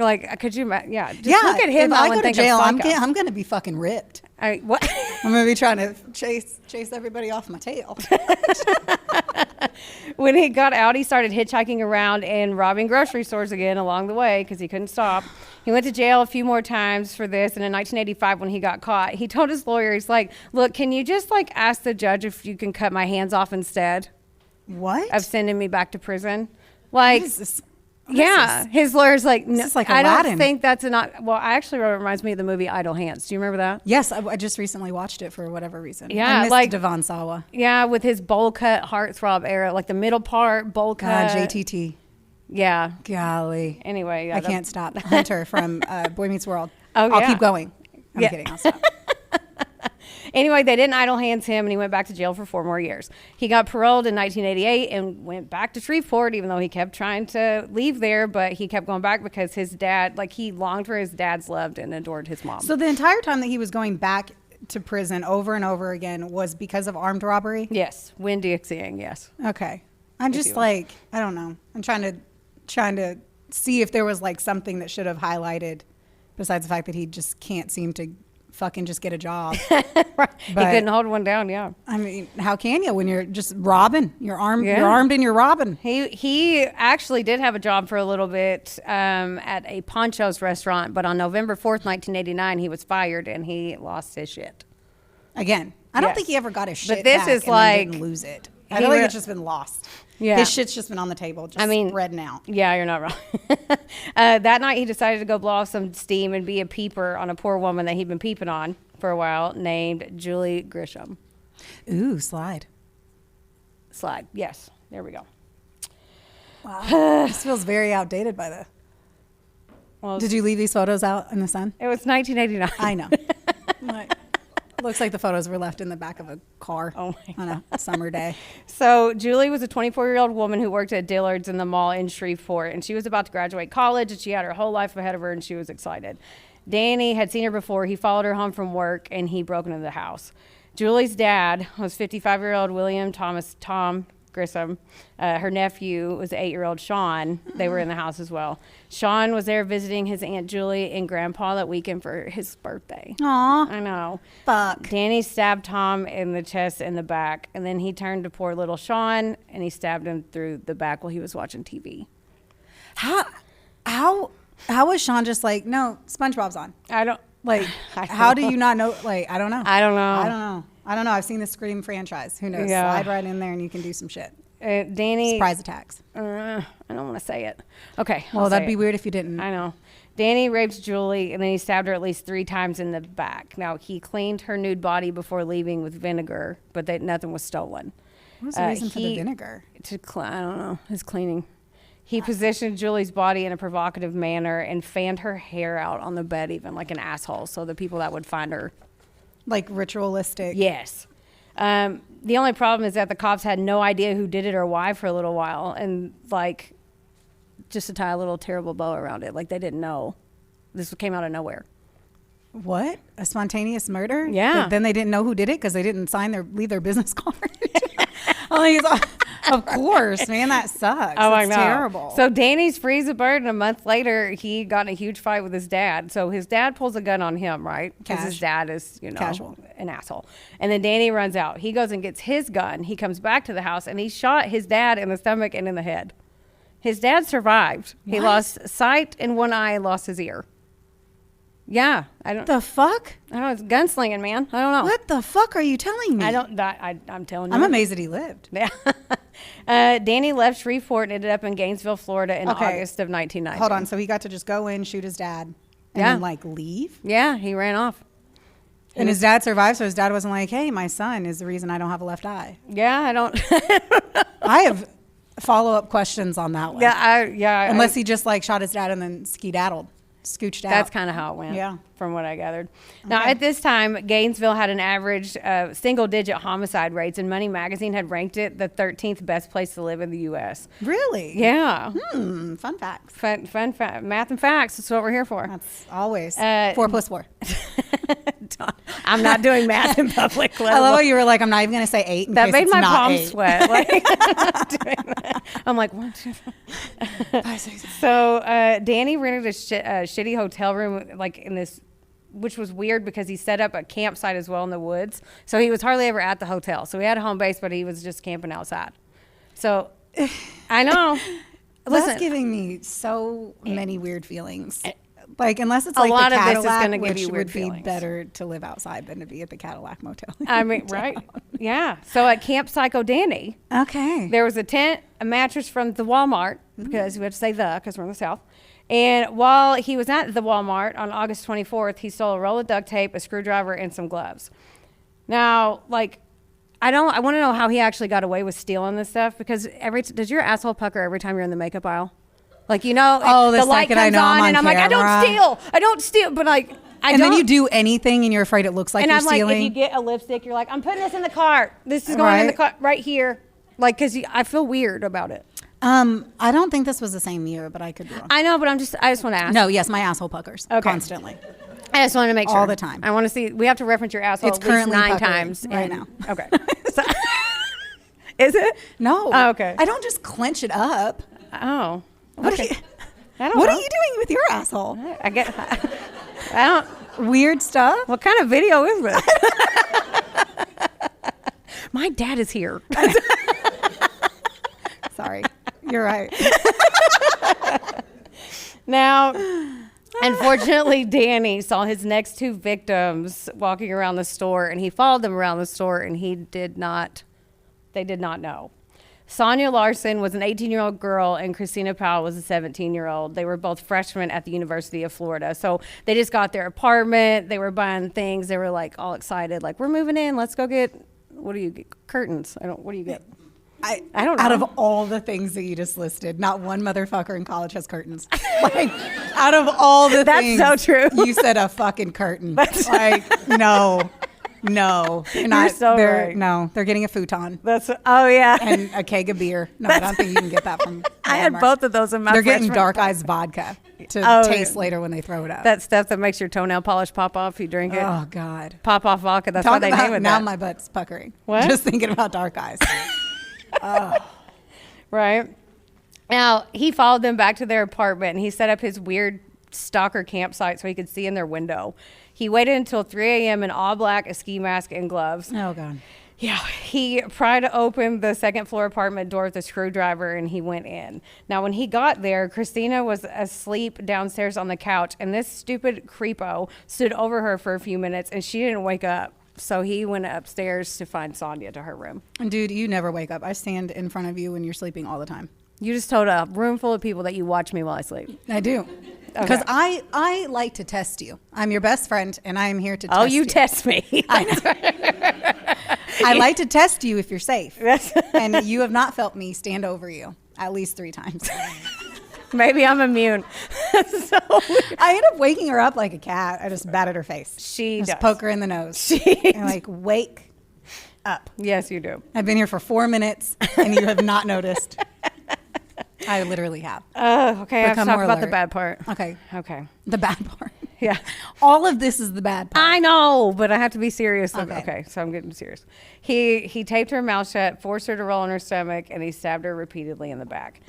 [SPEAKER 2] Like, could you imagine? Yeah, just look at him
[SPEAKER 1] if
[SPEAKER 2] now
[SPEAKER 1] I
[SPEAKER 2] and
[SPEAKER 1] go to
[SPEAKER 2] think
[SPEAKER 1] jail,
[SPEAKER 2] of
[SPEAKER 1] I'm
[SPEAKER 2] Psycho.
[SPEAKER 1] going to be fucking ripped.
[SPEAKER 2] What?
[SPEAKER 1] I'm going to be trying to chase everybody off my tail.
[SPEAKER 2] When he got out, he started hitchhiking around and robbing grocery stores again along the way because he couldn't stop. He went to jail a few more times for this, and in 1985, when he got caught, he told his lawyer, he's like, look, can you just ask the judge if you can cut my hands off instead
[SPEAKER 1] What?
[SPEAKER 2] of sending me back to prison?
[SPEAKER 1] What is this? What is
[SPEAKER 2] Yeah,
[SPEAKER 1] this?
[SPEAKER 2] his lawyer's like, no,
[SPEAKER 1] This is like
[SPEAKER 2] I don't
[SPEAKER 1] Aladdin.
[SPEAKER 2] think that's well, I actually wrote, it reminds me of the movie Idle Hands. Do you remember that?
[SPEAKER 1] Yes, I just recently watched it for whatever reason.
[SPEAKER 2] Yeah,
[SPEAKER 1] I missed
[SPEAKER 2] like-
[SPEAKER 1] Devon Sawa.
[SPEAKER 2] Yeah, with his bowl cut heartthrob era, like the middle part, bowl
[SPEAKER 1] God,
[SPEAKER 2] cut.
[SPEAKER 1] JTT.
[SPEAKER 2] Yeah.
[SPEAKER 1] Golly.
[SPEAKER 2] Anyway, yeah,
[SPEAKER 1] I can't stop. Hunter from Boy Meets World.
[SPEAKER 2] Oh,
[SPEAKER 1] I'll
[SPEAKER 2] yeah.
[SPEAKER 1] keep going. I'm
[SPEAKER 2] Yeah.
[SPEAKER 1] kidding. I'll stop.
[SPEAKER 2] Anyway, they didn't idle hands him, and he went back to jail for 4 more years. He got paroled in 1988 and went back to Shreveport, even though he kept trying to leave there, but he kept going back because his dad, he longed for his dad's love and adored his mom.
[SPEAKER 1] So the entire time that he was going back to prison over and over again was because of armed robbery?
[SPEAKER 2] Yes, Winn-Dixieing, yes.
[SPEAKER 1] Okay. I'm just
[SPEAKER 2] you will.
[SPEAKER 1] I don't know. I'm trying to see if there was something that should have highlighted besides the fact that he just can't seem to fucking just get a job.
[SPEAKER 2] Right. He
[SPEAKER 1] But-
[SPEAKER 2] couldn't hold one down, yeah.
[SPEAKER 1] I mean, how can you when you're just robbing? You're armed.
[SPEAKER 2] Yeah.
[SPEAKER 1] You're armed and you're robbing.
[SPEAKER 2] He actually did have a job for a little bit at a Poncho's restaurant, but on November 4th, 1989, he was fired and he lost his shit.
[SPEAKER 1] Again, I don't
[SPEAKER 2] Yes.
[SPEAKER 1] think he ever got his shit
[SPEAKER 2] this
[SPEAKER 1] back
[SPEAKER 2] is
[SPEAKER 1] and then didn't lose it. I feel like it's just been lost.
[SPEAKER 2] Yeah.
[SPEAKER 1] His shit's just been on the table, just spreading out.
[SPEAKER 2] Yeah, you're not wrong. That night, he decided to go blow off some steam and be a peeper on a poor woman that he'd been peeping on for a while, named Julie Grisham.
[SPEAKER 1] Ooh, slide.
[SPEAKER 2] Slide. Yes. There we go.
[SPEAKER 1] Wow. This feels very outdated by the...
[SPEAKER 2] Well,
[SPEAKER 1] Did you leave these photos out in the sun?
[SPEAKER 2] it was 1989.
[SPEAKER 1] I know. Looks like the photos were left in the back of a car
[SPEAKER 2] Oh my
[SPEAKER 1] on a summer day.
[SPEAKER 2] So Julie was a 24-year-old woman who worked at Dillard's in the mall in Shreveport, and she was about to graduate college, and she had her whole life ahead of her, and she was excited. Danny had seen her before. He followed her home from work, and he broke into the house. Julie's dad was 55-year-old William Tom Grissom. Her nephew was 8-year-old Sean. They were in the house as well. Sean was there visiting his Aunt Julie and Grandpa that weekend for his birthday.
[SPEAKER 1] Aw.
[SPEAKER 2] I know.
[SPEAKER 1] Fuck.
[SPEAKER 2] Danny stabbed Tom in the chest and the back, and then he turned to poor little Sean, and he stabbed him through the back while he was watching TV.
[SPEAKER 1] How was Sean just like, no, SpongeBob's on?
[SPEAKER 2] I don't.
[SPEAKER 1] Like,
[SPEAKER 2] I
[SPEAKER 1] how
[SPEAKER 2] don't
[SPEAKER 1] do you not know? Like, I don't know.
[SPEAKER 2] I don't know.
[SPEAKER 1] I don't know. I've seen the Scream franchise. Who knows?
[SPEAKER 2] Yeah.
[SPEAKER 1] Slide right in there and you can do some shit.
[SPEAKER 2] Danny.
[SPEAKER 1] Surprise attacks.
[SPEAKER 2] I don't want to say it. Okay.
[SPEAKER 1] Well,
[SPEAKER 2] I'll
[SPEAKER 1] that'd
[SPEAKER 2] say
[SPEAKER 1] be
[SPEAKER 2] it.
[SPEAKER 1] weird if you didn't.
[SPEAKER 2] I know. Danny raped Julie, and then he stabbed her at least 3 times in the back. Now, he cleaned her nude body before leaving with vinegar, but nothing was stolen.
[SPEAKER 1] What was the reason for the vinegar?
[SPEAKER 2] I don't know. His cleaning. He positioned Julie's body in a provocative manner and fanned her hair out on the bed, even like an asshole, so the people that would find her.
[SPEAKER 1] Like ritualistic.
[SPEAKER 2] Yes. The only problem is that the cops had no idea who did it or why for a little while, and like just to tie a little terrible bow around it, like they didn't know. This came out of nowhere.
[SPEAKER 1] What? A spontaneous murder?
[SPEAKER 2] Yeah.
[SPEAKER 1] But then they didn't know who did it because they didn't leave their business card. Of course, man, that sucks.
[SPEAKER 2] Oh,
[SPEAKER 1] That's
[SPEAKER 2] I know.
[SPEAKER 1] terrible.
[SPEAKER 2] So Danny's free as a bird, and a month later, he got in a huge fight with his dad. So his dad pulls a gun on him, right? Because his dad is,
[SPEAKER 1] Casual.
[SPEAKER 2] an asshole. And then Danny runs out. He goes and gets his gun. He comes back to the house, and he shot his dad in the stomach and in the head. His dad survived. He lost sight in one eye and lost his ear. Yeah,
[SPEAKER 1] The fuck?
[SPEAKER 2] I don't know. It's gunslinging, man. I don't know.
[SPEAKER 1] What the fuck are you telling me?
[SPEAKER 2] I'm telling you.
[SPEAKER 1] I'm amazed that he lived.
[SPEAKER 2] Yeah. Danny left Shreveport and ended up in Gainesville, Florida in August of 1990.
[SPEAKER 1] Hold on. So he got to just go in, shoot his dad, and
[SPEAKER 2] Yeah.
[SPEAKER 1] then leave?
[SPEAKER 2] Yeah, he ran off.
[SPEAKER 1] And his dad survived, so his dad wasn't like, hey, my son is the reason I don't have a left eye.
[SPEAKER 2] Yeah, I don't.
[SPEAKER 1] I have follow-up questions on that one. Unless he just shot his dad and then scooched out.
[SPEAKER 2] That's kind of how it went.
[SPEAKER 1] Yeah.
[SPEAKER 2] From what I gathered. Now, at this time, Gainesville had an average single-digit homicide rates, and Money Magazine had ranked it the 13th best place to live in the U.S.
[SPEAKER 1] Really?
[SPEAKER 2] Yeah.
[SPEAKER 1] Fun facts.
[SPEAKER 2] Fun math and facts. That's what we're here for.
[SPEAKER 1] That's always 4 + 4.
[SPEAKER 2] I'm not doing math in public.
[SPEAKER 1] I love how you were like, I'm not even going to say 8 in
[SPEAKER 2] That
[SPEAKER 1] case
[SPEAKER 2] made
[SPEAKER 1] it's
[SPEAKER 2] my
[SPEAKER 1] not
[SPEAKER 2] palms
[SPEAKER 1] 8.
[SPEAKER 2] sweat. I'm like, 1, 2, 5, 6. So Danny rented a shitty hotel room, in this, which was weird because he set up a campsite as well in the woods. So he was hardly ever at the hotel. So he had a home base, but he was just camping outside. So I know.
[SPEAKER 1] That's giving me so many weird feelings. Unless it's
[SPEAKER 2] a lot
[SPEAKER 1] the
[SPEAKER 2] of
[SPEAKER 1] Cadillac,
[SPEAKER 2] this is going to give
[SPEAKER 1] which
[SPEAKER 2] you weird
[SPEAKER 1] would be
[SPEAKER 2] feelings.
[SPEAKER 1] better to live outside than to be at the Cadillac Motel.
[SPEAKER 2] I mean, right? Yeah. So at Camp Psycho Danny,
[SPEAKER 1] Okay.
[SPEAKER 2] there was a tent, a mattress from the Walmart, because we have to say because we're in the South. And while he was at the Walmart on August 24th, he stole a roll of duct tape, a screwdriver, and some gloves. Now, I want to know how he actually got away with stealing this stuff, because does your asshole pucker every time you're in the makeup aisle?
[SPEAKER 1] The
[SPEAKER 2] the light
[SPEAKER 1] second I
[SPEAKER 2] comes
[SPEAKER 1] know I'm on
[SPEAKER 2] and I'm like, I don't steal, but
[SPEAKER 1] then you do anything and you're afraid it looks like
[SPEAKER 2] and
[SPEAKER 1] you're
[SPEAKER 2] I'm like,
[SPEAKER 1] stealing.
[SPEAKER 2] if you get a lipstick, you're like, I'm putting this in the cart. This is going in the cart right here. Because I feel weird about it.
[SPEAKER 1] I don't think this was the same year, but I could be wrong.
[SPEAKER 2] I know, but I just want to ask.
[SPEAKER 1] No, yes, my asshole puckers constantly.
[SPEAKER 2] I just want to make sure.
[SPEAKER 1] All the time.
[SPEAKER 2] I want to see. We have to reference your asshole
[SPEAKER 1] It's
[SPEAKER 2] at least
[SPEAKER 1] currently
[SPEAKER 2] 9
[SPEAKER 1] puckering
[SPEAKER 2] times.
[SPEAKER 1] right now.
[SPEAKER 2] Okay. So, is it?
[SPEAKER 1] No.
[SPEAKER 2] Oh, okay.
[SPEAKER 1] I don't just clench it up.
[SPEAKER 2] Oh.
[SPEAKER 1] What
[SPEAKER 2] okay.
[SPEAKER 1] are
[SPEAKER 2] What
[SPEAKER 1] you doing with your asshole?
[SPEAKER 2] I get. I don't.
[SPEAKER 1] Weird stuff?
[SPEAKER 2] What kind of video is this? My dad is here.
[SPEAKER 1] Sorry. You're right.
[SPEAKER 2] Now, unfortunately, Danny saw his next 2 victims walking around the store, and he followed them around the store, and they did not know. Sonia Larson was an 18-year-old girl, and Christina Powell was a 17-year-old. They were both freshmen at the University of Florida. So they just got their apartment. They were buying things. They were all excited, we're moving in. Let's go get, what do you get? Curtains. What do you get?
[SPEAKER 1] I
[SPEAKER 2] don't know.
[SPEAKER 1] Out of all the things that you just listed, not one motherfucker in college has curtains. Out of all the
[SPEAKER 2] That's
[SPEAKER 1] things.
[SPEAKER 2] so true.
[SPEAKER 1] You said a fucking curtain. No. You're not.
[SPEAKER 2] so right.
[SPEAKER 1] No, they're getting a futon.
[SPEAKER 2] Oh, yeah.
[SPEAKER 1] And a keg of beer. No, I don't think you can get that from
[SPEAKER 2] I had
[SPEAKER 1] Walmart.
[SPEAKER 2] both of those in my
[SPEAKER 1] They're getting
[SPEAKER 2] freshman-
[SPEAKER 1] Dark Eyes vodka to taste later when they throw it up.
[SPEAKER 2] That stuff that makes your toenail polish pop off. You drink it.
[SPEAKER 1] Oh, God.
[SPEAKER 2] Pop off vodka. That's
[SPEAKER 1] Talk
[SPEAKER 2] why they
[SPEAKER 1] about
[SPEAKER 2] name it
[SPEAKER 1] now
[SPEAKER 2] that.
[SPEAKER 1] my butt's puckering.
[SPEAKER 2] What?
[SPEAKER 1] Just thinking about Dark Eyes.
[SPEAKER 2] Right? Now, he followed them back to their apartment, and he set up his weird stalker campsite so he could see in their window. He waited until 3 a.m. in all black, a ski mask, and gloves.
[SPEAKER 1] Oh, God.
[SPEAKER 2] Yeah, he pried open the second floor apartment door with a screwdriver, and he went in. Now, when he got there, Christina was asleep downstairs on the couch, and this stupid creepo stood over her for a few minutes, and she didn't wake up. So he went upstairs to find Sonia to her room.
[SPEAKER 1] Dude, you never wake up. I stand in front of you when you're sleeping all the time.
[SPEAKER 2] You just told a room full of people that you watch me while I sleep.
[SPEAKER 1] I do. Because I like to test you. I'm your best friend, and I am here to test you.
[SPEAKER 2] Oh, you test me.
[SPEAKER 1] I like to test you if you're safe. And you have not felt me stand over you at least 3 times.
[SPEAKER 2] Maybe I'm immune. So
[SPEAKER 1] I end up waking her up like a cat. I just bat at her face.
[SPEAKER 2] She
[SPEAKER 1] just
[SPEAKER 2] does.
[SPEAKER 1] Poke her in the nose. And like, wake up.
[SPEAKER 2] Yes, you do.
[SPEAKER 1] I've been here for 4 minutes, and you have not noticed. I literally have.
[SPEAKER 2] Okay, I've
[SPEAKER 1] Become
[SPEAKER 2] talked
[SPEAKER 1] more
[SPEAKER 2] about the
[SPEAKER 1] alert.
[SPEAKER 2] bad part.
[SPEAKER 1] Okay.
[SPEAKER 2] Okay.
[SPEAKER 1] The bad part.
[SPEAKER 2] Yeah.
[SPEAKER 1] All of this is the bad part.
[SPEAKER 2] I know, but I have to be serious.
[SPEAKER 1] Okay.
[SPEAKER 2] Okay, so I'm getting serious. He taped her mouth shut, forced her to roll on her stomach, and he stabbed her repeatedly in the back.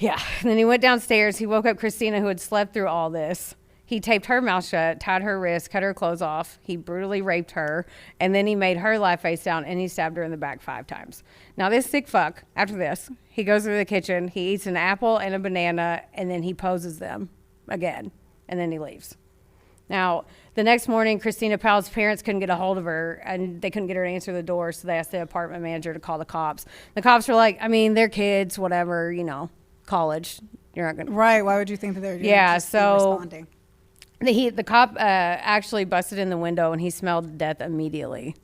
[SPEAKER 2] Yeah. And then he went downstairs. He woke up Christina, who had slept through all this. He taped her mouth shut, tied her wrists, cut her clothes off. He brutally raped her, and then he made her lie face down, and he stabbed her in the back 5 times. Now, this sick fuck, after this, he goes to the kitchen, he eats an apple and a banana, and then he poses them again, and then he leaves. Now, the next morning, Christina Powell's parents couldn't get a hold of her, and they couldn't get her to answer the door, so they asked the apartment manager to call the cops. The cops were like, I mean, they're kids, whatever, you know, college. You're not going to...
[SPEAKER 1] Right. Why would you think that they're
[SPEAKER 2] Yeah,
[SPEAKER 1] just be
[SPEAKER 2] so...
[SPEAKER 1] responding?
[SPEAKER 2] The cop actually busted in the window, and he smelled death immediately.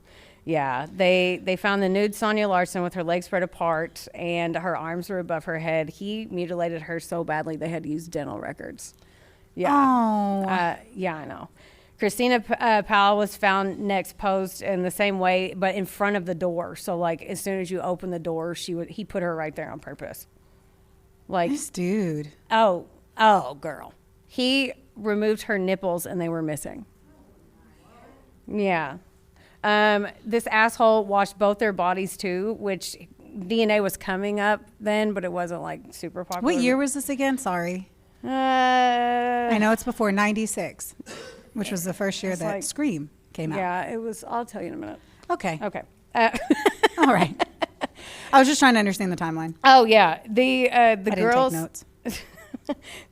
[SPEAKER 2] Yeah, they found the nude Sonia Larson with her legs spread apart, and her arms were above her head. He mutilated her so badly they had to use dental records. Yeah.
[SPEAKER 1] Oh.
[SPEAKER 2] Yeah, I know. Christina Powell was found next posed in the same way, but in front of the door. So, like, as soon as you open the door, he put her right there on purpose. Like,
[SPEAKER 1] This dude.
[SPEAKER 2] oh, girl. He removed her nipples, and they were missing. Yeah. This asshole washed both their bodies, too, which DNA was coming up then, but it wasn't, like, super popular.
[SPEAKER 1] What year was this again? Sorry.
[SPEAKER 2] I
[SPEAKER 1] I know it's before 96, which was the first year that
[SPEAKER 2] like-
[SPEAKER 1] Scream came out.
[SPEAKER 2] Yeah, it was. I'll tell you in a minute.
[SPEAKER 1] Okay.
[SPEAKER 2] Okay.
[SPEAKER 1] All right. I was just trying to understand the timeline.
[SPEAKER 2] Oh, yeah. The
[SPEAKER 1] I didn't
[SPEAKER 2] girls...
[SPEAKER 1] take notes.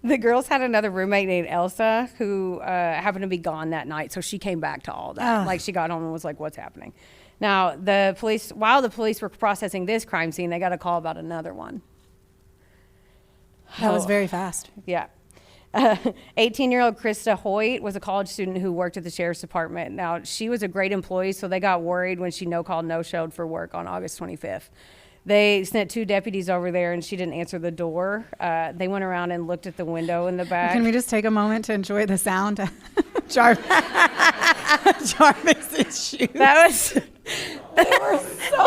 [SPEAKER 2] The girls had another roommate named Elsa who happened to be gone that night, so she came back to all that.
[SPEAKER 1] Ugh.
[SPEAKER 2] Like, she got home and was like, what's happening? Now, while the police were processing this crime scene, they got a call about another one.
[SPEAKER 1] That was very fast.
[SPEAKER 2] Yeah. 18-year-old Krista Hoyt was a college student who worked at the sheriff's department. Now, she was a great employee, so they got worried when she no-called, no-showed for work on August 25th. They sent 2 deputies over there, and she didn't answer the door. They went around and looked at the window in the back.
[SPEAKER 1] Can we just take a moment to enjoy the sound? Jarvis's shoes.
[SPEAKER 2] That was...
[SPEAKER 1] They were so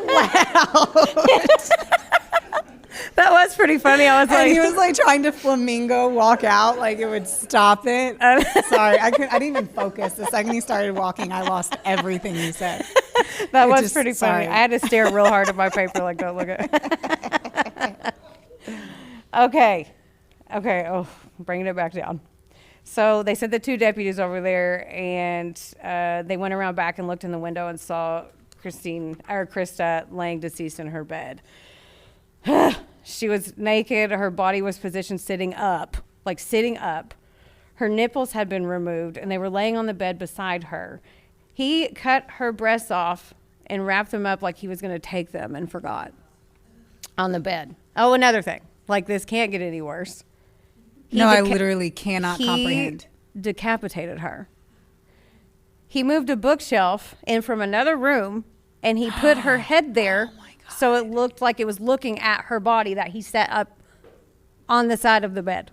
[SPEAKER 1] loud.
[SPEAKER 2] That was pretty funny. I was
[SPEAKER 1] And
[SPEAKER 2] like...
[SPEAKER 1] he was like trying to flamingo walk out, like it would stop it. Sorry, I didn't even focus. The second he started walking, I lost everything he said.
[SPEAKER 2] That
[SPEAKER 1] It
[SPEAKER 2] was
[SPEAKER 1] just-
[SPEAKER 2] pretty funny.
[SPEAKER 1] sorry.
[SPEAKER 2] I had to stare real hard at my paper like, don't look at Okay. Oh, bringing it back down. So they sent the 2 deputies over there, and they went around back and looked in the window and saw Krista laying deceased in her bed. She was naked. Her body was positioned sitting up, like sitting up. Her nipples had been removed, and they were laying on the bed beside her. He cut her breasts off and wrapped them up like he was going to take them and forgot on the bed. Oh, another thing. Like, this can't get any worse.
[SPEAKER 1] No, I literally cannot comprehend.
[SPEAKER 2] He decapitated her. He moved a bookshelf in from another room, and he put her head there so it looked like it was looking at her body that he set up on the side of the bed.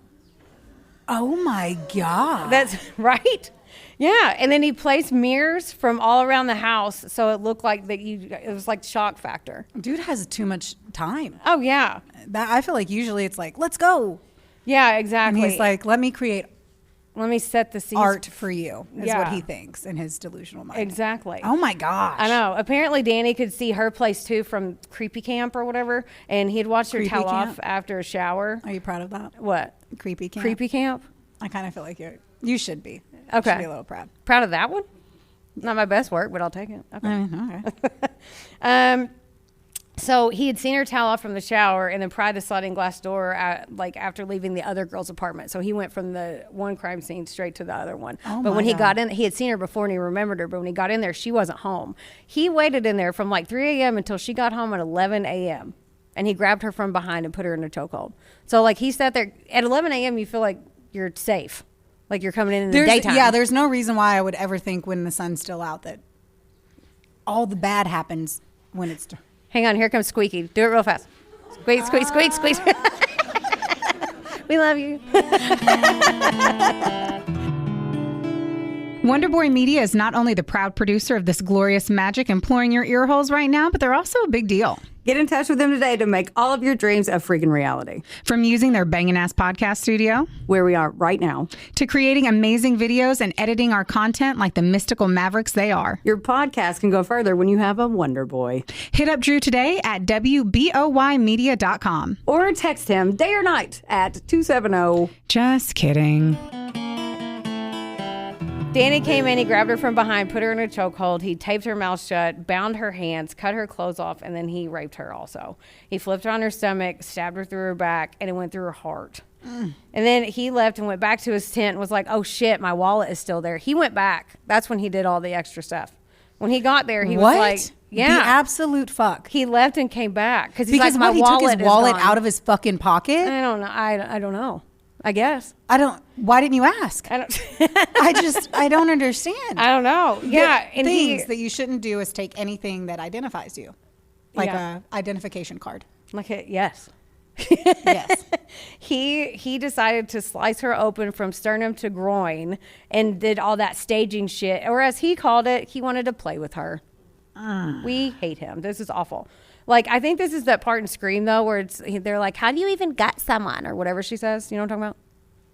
[SPEAKER 1] Oh my God.
[SPEAKER 2] That's right. Yeah, and then he placed mirrors from all around the house so it looked like it was like shock factor.
[SPEAKER 1] Dude has too much time.
[SPEAKER 2] Oh yeah.
[SPEAKER 1] I feel like usually it's like, let's go.
[SPEAKER 2] Yeah, exactly.
[SPEAKER 1] And he's like, let me create
[SPEAKER 2] let me set the seeds.
[SPEAKER 1] art for you is
[SPEAKER 2] Yeah.
[SPEAKER 1] what he thinks in his delusional mind.
[SPEAKER 2] Exactly.
[SPEAKER 1] Oh my gosh.
[SPEAKER 2] I know. Apparently, Danny could see her place too from Creepy Camp or whatever, and he'd watched her
[SPEAKER 1] Creepy
[SPEAKER 2] towel
[SPEAKER 1] Camp?
[SPEAKER 2] off after a shower.
[SPEAKER 1] Are you proud of that?
[SPEAKER 2] What?
[SPEAKER 1] Creepy camp.
[SPEAKER 2] Creepy Camp?
[SPEAKER 1] I kind of feel like you should be.
[SPEAKER 2] Okay.
[SPEAKER 1] You should be a little proud.
[SPEAKER 2] Proud of that one? Not my best work, but I'll take it. Okay.
[SPEAKER 1] I mean, okay.
[SPEAKER 2] So he had seen her towel off from the shower and then pried the sliding glass door after leaving the other girl's apartment. So he went from the one crime scene straight to the other one.
[SPEAKER 1] Oh
[SPEAKER 2] but
[SPEAKER 1] my
[SPEAKER 2] when he
[SPEAKER 1] God.
[SPEAKER 2] got in, he had seen her before and he remembered her. But when he got in there, she wasn't home. He waited in there from like 3 a.m. until she got home at 11 a.m. And he grabbed her from behind and put her in a chokehold. So like he sat there at 11 a.m. You feel like you're safe. Like you're coming in the daytime.
[SPEAKER 1] Yeah, there's no reason why I would ever think when the sun's still out that all the bad happens when it's
[SPEAKER 2] Hang on, here comes Squeaky. Do it real fast. Squeak, squeak, squeak, squeak. We love you.
[SPEAKER 1] Wonderboy Media is not only the proud producer of this glorious magic imploring your ear holes right now, but they're also a big deal.
[SPEAKER 4] Get in touch with them today to make all of your dreams a freaking reality.
[SPEAKER 1] From using their bangin' ass podcast studio,
[SPEAKER 4] Where we are right now.
[SPEAKER 1] to creating amazing videos and editing our content like the mystical mavericks they are.
[SPEAKER 4] Your podcast can go further when you have a Wonder Boy.
[SPEAKER 1] Hit up Drew today at WBOYmedia.com.
[SPEAKER 4] Or text him day or night at 270.
[SPEAKER 1] Just kidding.
[SPEAKER 2] Danny came in, he grabbed her from behind, put her in a chokehold. He taped her mouth shut, bound her hands, cut her clothes off, and then he raped her also. He flipped her on her stomach, stabbed her through her back, and it went through her heart. And then he left and went back to his tent and was like, oh shit, my wallet is still there. He went back. That's when he did all the extra stuff. When he got there, he was like, yeah.
[SPEAKER 1] The absolute fuck.
[SPEAKER 2] He left and came back. He's
[SPEAKER 1] Because
[SPEAKER 2] like, my
[SPEAKER 1] what, he
[SPEAKER 2] wallet
[SPEAKER 1] took his wallet
[SPEAKER 2] is
[SPEAKER 1] out of his fucking pocket?
[SPEAKER 2] I don't know. I don't know. I guess.
[SPEAKER 1] Why didn't you ask?
[SPEAKER 2] I don't.
[SPEAKER 1] I don't understand.
[SPEAKER 2] I don't know. Yeah.
[SPEAKER 1] The
[SPEAKER 2] And
[SPEAKER 1] things that you shouldn't do is take anything that identifies you. Like
[SPEAKER 2] Yeah.
[SPEAKER 1] a identification card.
[SPEAKER 2] yes.
[SPEAKER 1] Yes.
[SPEAKER 2] He decided to slice her open from sternum to groin and did all that staging shit. Or as he called it, he wanted to play with her. We hate him. This is awful. Like, I think this is that part in Scream, though, where they're like, how do you even gut someone? Or whatever she says. You know what I'm talking about?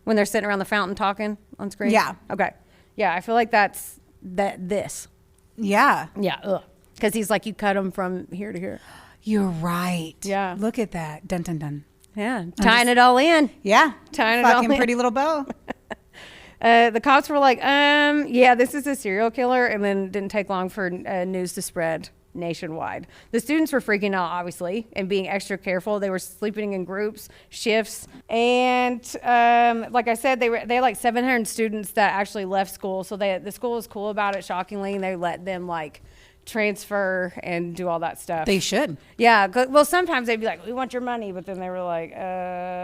[SPEAKER 2] When they're sitting around the fountain talking on Scream?
[SPEAKER 1] Yeah.
[SPEAKER 2] Okay. Yeah, I feel like that's this.
[SPEAKER 1] Yeah.
[SPEAKER 2] Yeah. Ugh. Because he's like, you cut them from here to here.
[SPEAKER 1] You're right.
[SPEAKER 2] Yeah.
[SPEAKER 1] Look at that. Dun, dun, dun.
[SPEAKER 2] Yeah. Tying it all in.
[SPEAKER 1] Yeah.
[SPEAKER 2] Tying it all
[SPEAKER 1] Fucking
[SPEAKER 2] in.
[SPEAKER 1] pretty little bow.
[SPEAKER 2] The cops were like, yeah, this is a serial killer. And then didn't take long for news to spread nationwide. The students were freaking out, obviously, and being extra careful. They were sleeping in groups, shifts. And like I said, they had like 700 students that actually left school. So the school was cool about it, shockingly. And they let them like transfer and do all that stuff.
[SPEAKER 1] They should.
[SPEAKER 2] Yeah. Well, sometimes they'd be like, we want your money. But then they were like,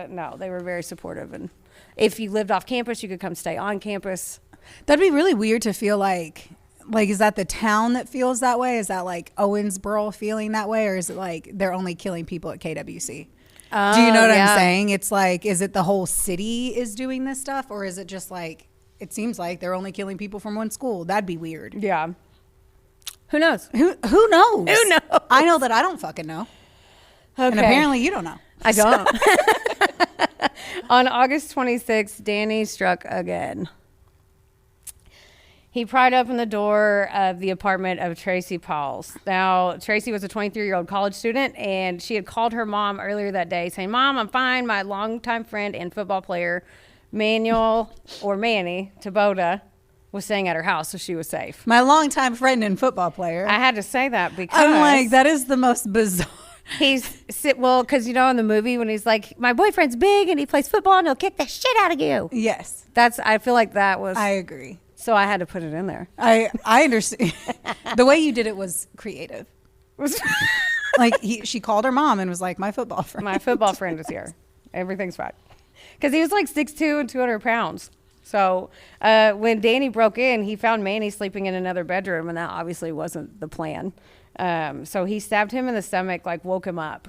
[SPEAKER 2] no, they were very supportive. And if you lived off campus, you could come stay on campus.
[SPEAKER 1] That'd be really weird to feel like, is that the town that feels that way? Is that like Owensboro feeling that way? Or is it like they're only killing people at KWC? Do you know what I'm saying? It's like, is it the whole city is doing this stuff? Or is it just like, it seems like they're only killing people from one school? That'd be weird.
[SPEAKER 2] Yeah. Who knows?
[SPEAKER 1] Who knows?
[SPEAKER 2] Who knows?
[SPEAKER 1] I know that I don't fucking know.
[SPEAKER 2] Okay.
[SPEAKER 1] And apparently you don't know.
[SPEAKER 2] I don't. On August 26th, Danny struck again. He pried open the door of the apartment of Tracy Pauls. Now, Tracy was a 23-year-old college student, and she had called her mom earlier that day saying, Mom, I'm fine. My longtime friend and football player, Manny Taboda, was staying at her house, so she was safe.
[SPEAKER 1] My longtime friend and football player.
[SPEAKER 2] I had to say that because
[SPEAKER 1] I'm like, that is the most bizarre.
[SPEAKER 2] Because, you know, in the movie when he's like, my boyfriend's big and he plays football and he'll kick the shit out of you.
[SPEAKER 1] Yes.
[SPEAKER 2] I feel like that was.
[SPEAKER 1] I agree.
[SPEAKER 2] So I had to put it in there.
[SPEAKER 1] I understand. The way you did it was creative. Like she called her mom and was like, my football friend.
[SPEAKER 2] My football friend is here. Everything's fine. Because he was like 6'2" and 200 pounds. So when Danny broke in, he found Manny sleeping in another bedroom, and that obviously wasn't the plan. So he stabbed him in the stomach, like woke him up,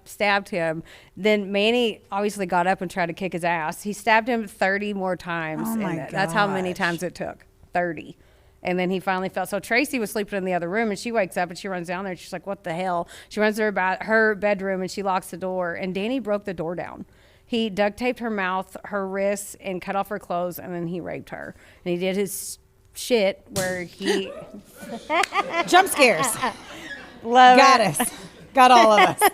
[SPEAKER 2] stabbed him. Then Manny obviously got up and tried to kick his ass. He stabbed him 30 more times.
[SPEAKER 1] Oh my
[SPEAKER 2] That's how many
[SPEAKER 1] gosh.
[SPEAKER 2] times it took, 30. And then he finally fell. So Tracy was sleeping in the other room, and she wakes up and she runs down there. And she's like, what the hell? She runs to her bedroom and she locks the door. And Danny broke the door down. He duct taped her mouth, her wrists, and cut off her clothes, and then he raped her. And he did his shit where he
[SPEAKER 1] Jump scares.
[SPEAKER 2] Love
[SPEAKER 1] Got
[SPEAKER 2] it.
[SPEAKER 1] us. Got all of us.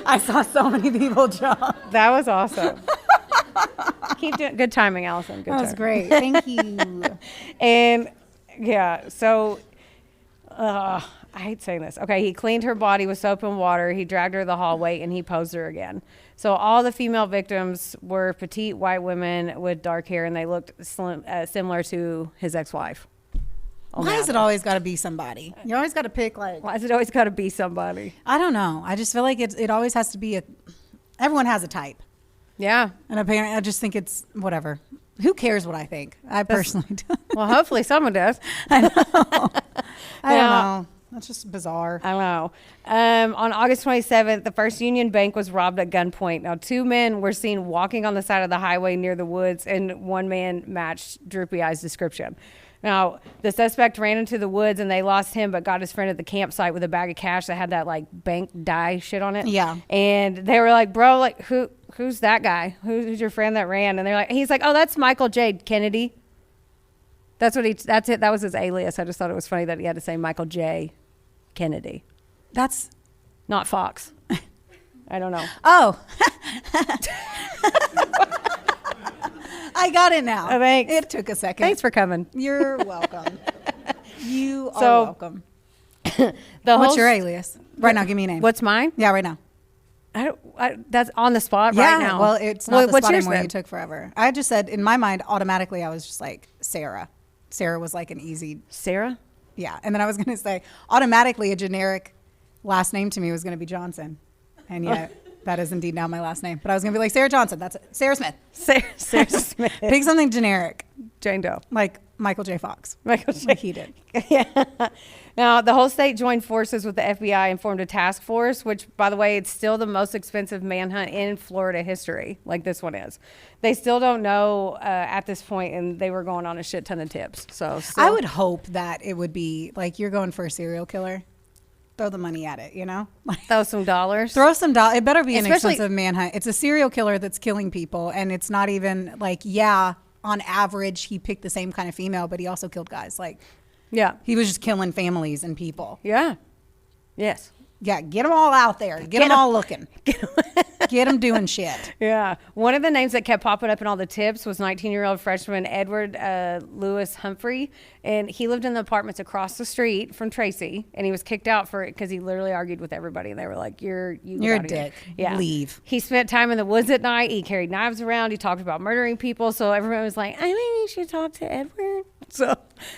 [SPEAKER 1] I saw so many people jump.
[SPEAKER 2] That was awesome. Keep doing good timing, Allison. Good
[SPEAKER 1] That was
[SPEAKER 2] timing.
[SPEAKER 1] great. Thank you.
[SPEAKER 2] And yeah, so I hate saying this. Okay, he cleaned her body with soap and water. He dragged her to the hallway and he posed her again. So all the female victims were petite white women with dark hair, and they looked similar to his ex-wife.
[SPEAKER 1] Why has it always got to be somebody? You always got to pick like.
[SPEAKER 2] Why has it always got to be somebody?
[SPEAKER 1] I don't know. I just feel like it always has to be a. Everyone has a type,
[SPEAKER 2] Yeah.
[SPEAKER 1] and apparently I just think it's whatever. Who cares what I think? I personally do.
[SPEAKER 2] Well, hopefully someone does.
[SPEAKER 1] I don't know. That's just bizarre.
[SPEAKER 2] I don't know. On August 27th, the First Union Bank was robbed at gunpoint. Now, 2 men were seen walking on the side of the highway near the woods, and 1 man matched Droopy Eye's description. Now, the suspect ran into the woods, and they lost him, but got his friend at the campsite with a bag of cash that had that, like, bank die shit on it.
[SPEAKER 1] Yeah.
[SPEAKER 2] And they were like, bro, like, who's that guy? Who's your friend that ran? And they're like, he's like, oh, that's Michael J. Kennedy. That's it. That was his alias. I just thought it was funny that he had to say Michael J. Kennedy,
[SPEAKER 1] That's
[SPEAKER 2] not Fox. I don't know.
[SPEAKER 1] oh. I got it now.
[SPEAKER 2] Oh, thanks.
[SPEAKER 1] It took a second.
[SPEAKER 2] Thanks for coming.
[SPEAKER 1] You're welcome. You are
[SPEAKER 2] So,
[SPEAKER 1] welcome.
[SPEAKER 2] The
[SPEAKER 1] What's
[SPEAKER 2] whole
[SPEAKER 1] your alias? Right now, give me a name.
[SPEAKER 2] What's mine?
[SPEAKER 1] Yeah, right now.
[SPEAKER 2] That's on the spot
[SPEAKER 1] Yeah,
[SPEAKER 2] right now.
[SPEAKER 1] well, it's not the
[SPEAKER 2] what's
[SPEAKER 1] spot
[SPEAKER 2] yours
[SPEAKER 1] anymore.
[SPEAKER 2] then?
[SPEAKER 1] You took forever. I just said, in my mind, automatically, I was just like, Sarah. Sarah was like an easy,
[SPEAKER 2] Sarah?
[SPEAKER 1] yeah. And then I was going to say, automatically, a generic last name to me was going to be Johnson. And yet, that is indeed now my last name. But I was going to be like, Sarah Johnson. That's it. Sarah Smith.
[SPEAKER 2] Sarah Smith.
[SPEAKER 1] Pick something generic,
[SPEAKER 2] Jane Doe.
[SPEAKER 1] like Michael J. Fox.
[SPEAKER 2] Michael J.
[SPEAKER 1] Like he did.
[SPEAKER 2] Yeah. Now, the whole state joined forces with the FBI and formed a task force, which, by the way, it's still the most expensive manhunt in Florida history, like this one is. They still don't know at this point, and they were going on a shit ton of tips. So
[SPEAKER 1] I would hope that it would be like you're going for a serial killer. Throw the money at it, you know?
[SPEAKER 2] throw some dollars.
[SPEAKER 1] Throw some dollars. It better be an
[SPEAKER 2] Especially-
[SPEAKER 1] expensive manhunt. It's a serial killer that's killing people, and it's not even like, yeah, on average, he picked the same kind of female, but he also killed guys. Like,
[SPEAKER 2] Yeah.
[SPEAKER 1] he was just killing families and people.
[SPEAKER 2] Yeah. Yes.
[SPEAKER 1] Yeah, get them all out there. Get them all looking. Get them doing shit.
[SPEAKER 2] Yeah. One of the names that kept popping up in all the tips was 19-year-old freshman Edward Lewis Humphrey. And he lived in the apartments across the street from Tracy. And he was kicked out for it because he literally argued with everybody. And they were like, you're
[SPEAKER 1] You're a
[SPEAKER 2] outta here."
[SPEAKER 1] dick.
[SPEAKER 2] Yeah.
[SPEAKER 1] Leave.
[SPEAKER 2] He spent time in the woods at night. He carried knives around. He talked about murdering people. So everyone was like, I think you should talk to Edward. So,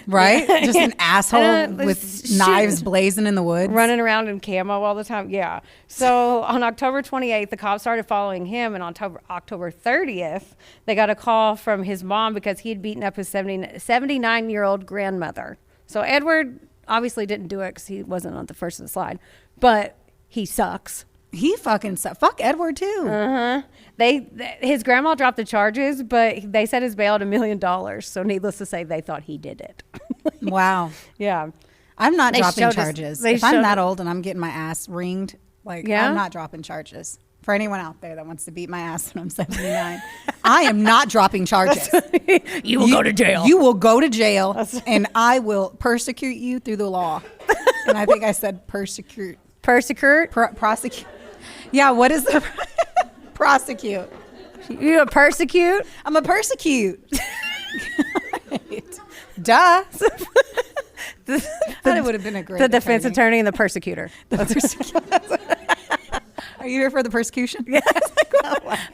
[SPEAKER 1] Right? Just an asshole
[SPEAKER 2] let's
[SPEAKER 1] with
[SPEAKER 2] shoot.
[SPEAKER 1] knives blazing in the woods.
[SPEAKER 2] running around in camo all the time. Yeah. So on October 28th, the cops started following him. And on October 30th, they got a call from his mom because he had beaten up his 79-year-old grandmother. So Edward obviously didn't do it because he wasn't on the first of the slide. But he sucks.
[SPEAKER 1] He fucking sucks. Fuck Edward, too.
[SPEAKER 2] His grandma dropped the charges, but they set his bail at $1 million. So needless to say, they thought he did it.
[SPEAKER 1] Wow.
[SPEAKER 2] Yeah.
[SPEAKER 1] I'm not
[SPEAKER 2] They
[SPEAKER 1] dropping
[SPEAKER 2] showed us-
[SPEAKER 1] charges.
[SPEAKER 2] they
[SPEAKER 1] If I'm
[SPEAKER 2] showed
[SPEAKER 1] that
[SPEAKER 2] us-
[SPEAKER 1] old and I'm getting my ass ringed, like,
[SPEAKER 2] Yeah?
[SPEAKER 1] I'm not dropping charges. For anyone out there that wants to beat my ass when I'm 79, I am not dropping charges.
[SPEAKER 2] You will go to jail.
[SPEAKER 1] You will go to jail, and I will persecute you through the law. And I think I said persecute.
[SPEAKER 2] Persecute?
[SPEAKER 1] Prosecute. Yeah, what is the prosecute?
[SPEAKER 2] You a persecute?
[SPEAKER 1] I'm a persecute. Right. Duh. That would have been a great
[SPEAKER 2] The defense attorney and the persecutor.
[SPEAKER 1] Are you here for the persecution? Yes.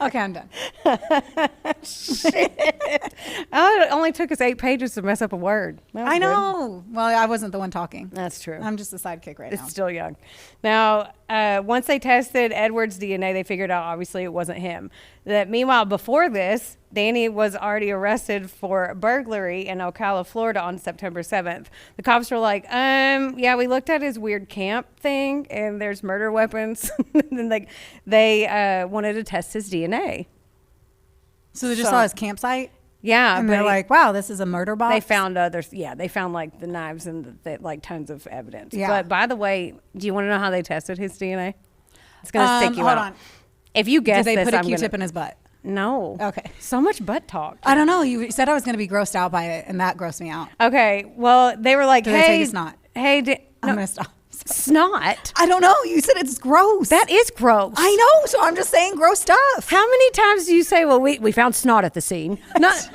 [SPEAKER 1] Okay, I'm done.
[SPEAKER 2] It only took us 8 pages to mess up a word. That was
[SPEAKER 1] I
[SPEAKER 2] good.
[SPEAKER 1] know. Well, I wasn't the one talking.
[SPEAKER 2] That's true.
[SPEAKER 1] I'm just a sidekick right
[SPEAKER 2] It's
[SPEAKER 1] now.
[SPEAKER 2] still young. Now, once they tested Edward's DNA, they figured out obviously it wasn't him. That meanwhile, before this, Danny was already arrested for burglary in Ocala, Florida on September 7th. The cops were like, yeah, we looked at his weird camp thing and there's murder weapons. And then they wanted to test his DNA.
[SPEAKER 1] So they just
[SPEAKER 2] So-
[SPEAKER 1] saw his campsite,
[SPEAKER 2] Yeah.
[SPEAKER 1] and
[SPEAKER 2] but
[SPEAKER 1] they're like, "Wow, this is a murder box."
[SPEAKER 2] they found others. Yeah, they found like the knives and like tons of evidence.
[SPEAKER 1] Yeah.
[SPEAKER 2] But by the way, do you want to know how they tested his DNA? It's going to stick you
[SPEAKER 1] hold
[SPEAKER 2] out.
[SPEAKER 1] on.
[SPEAKER 2] If you guess
[SPEAKER 1] Did they
[SPEAKER 2] this,
[SPEAKER 1] put a
[SPEAKER 2] I'm
[SPEAKER 1] Q-tip
[SPEAKER 2] gonna,
[SPEAKER 1] in his butt?
[SPEAKER 2] No.
[SPEAKER 1] Okay.
[SPEAKER 2] So much butt talk.
[SPEAKER 1] I don't know. You said I was going to be grossed out by it, and that grossed me out.
[SPEAKER 2] Okay. Well, they were like,
[SPEAKER 1] Did they
[SPEAKER 2] hey.
[SPEAKER 1] take a snot?
[SPEAKER 2] Hey.
[SPEAKER 1] I'm
[SPEAKER 2] No,
[SPEAKER 1] going to stop.
[SPEAKER 2] snot?
[SPEAKER 1] I don't know. You said it's gross.
[SPEAKER 2] That is gross.
[SPEAKER 1] I know. So I'm just saying gross stuff.
[SPEAKER 2] How many times do you say, well, we found snot at the scene? Not.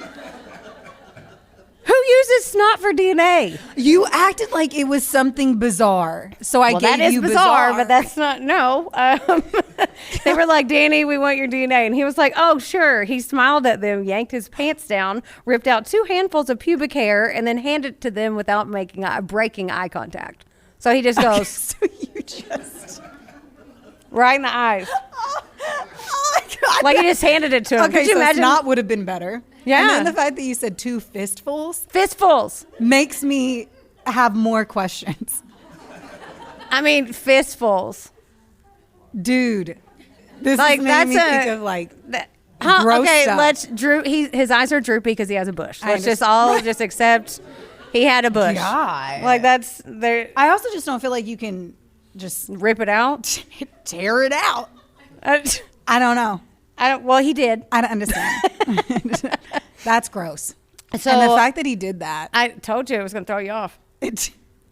[SPEAKER 2] Who uses snot for DNA?
[SPEAKER 1] You acted like it was something bizarre. So I
[SPEAKER 2] Well,
[SPEAKER 1] gave
[SPEAKER 2] that is
[SPEAKER 1] you
[SPEAKER 2] bizarre, but that's not, no. They were like, Danny, we want your DNA. And he was like, oh, sure. He smiled at them, yanked his pants down, ripped out 2 handfuls of pubic hair, and then handed it to them without breaking eye contact. So he just goes.
[SPEAKER 1] So you just.
[SPEAKER 2] Right in the eyes.
[SPEAKER 1] Oh my God.
[SPEAKER 2] Like he just handed it to him.
[SPEAKER 1] Okay,
[SPEAKER 2] Could you
[SPEAKER 1] so
[SPEAKER 2] imagine?
[SPEAKER 1] snot would have been better.
[SPEAKER 2] Yeah.
[SPEAKER 1] And then the fact that you said 2 fistfuls
[SPEAKER 2] Fistfuls.
[SPEAKER 1] makes me have more questions.
[SPEAKER 2] I mean, fistfuls.
[SPEAKER 1] Dude, this
[SPEAKER 2] Like,
[SPEAKER 1] is making me
[SPEAKER 2] that's
[SPEAKER 1] think of like gross
[SPEAKER 2] okay,
[SPEAKER 1] stuff.
[SPEAKER 2] his eyes are droopy because he has a bush.
[SPEAKER 1] I
[SPEAKER 2] Let's just
[SPEAKER 1] understand.
[SPEAKER 2] all just accept he had a bush.
[SPEAKER 1] God.
[SPEAKER 2] Like that's there.
[SPEAKER 1] I also just don't feel like you can just
[SPEAKER 2] Rip it out.
[SPEAKER 1] tear it out.
[SPEAKER 2] I
[SPEAKER 1] I don't know.
[SPEAKER 2] don't. Well, he did.
[SPEAKER 1] I don't understand. That's gross.
[SPEAKER 2] So
[SPEAKER 1] And the fact that he did that,
[SPEAKER 2] I told you it was going to throw you off.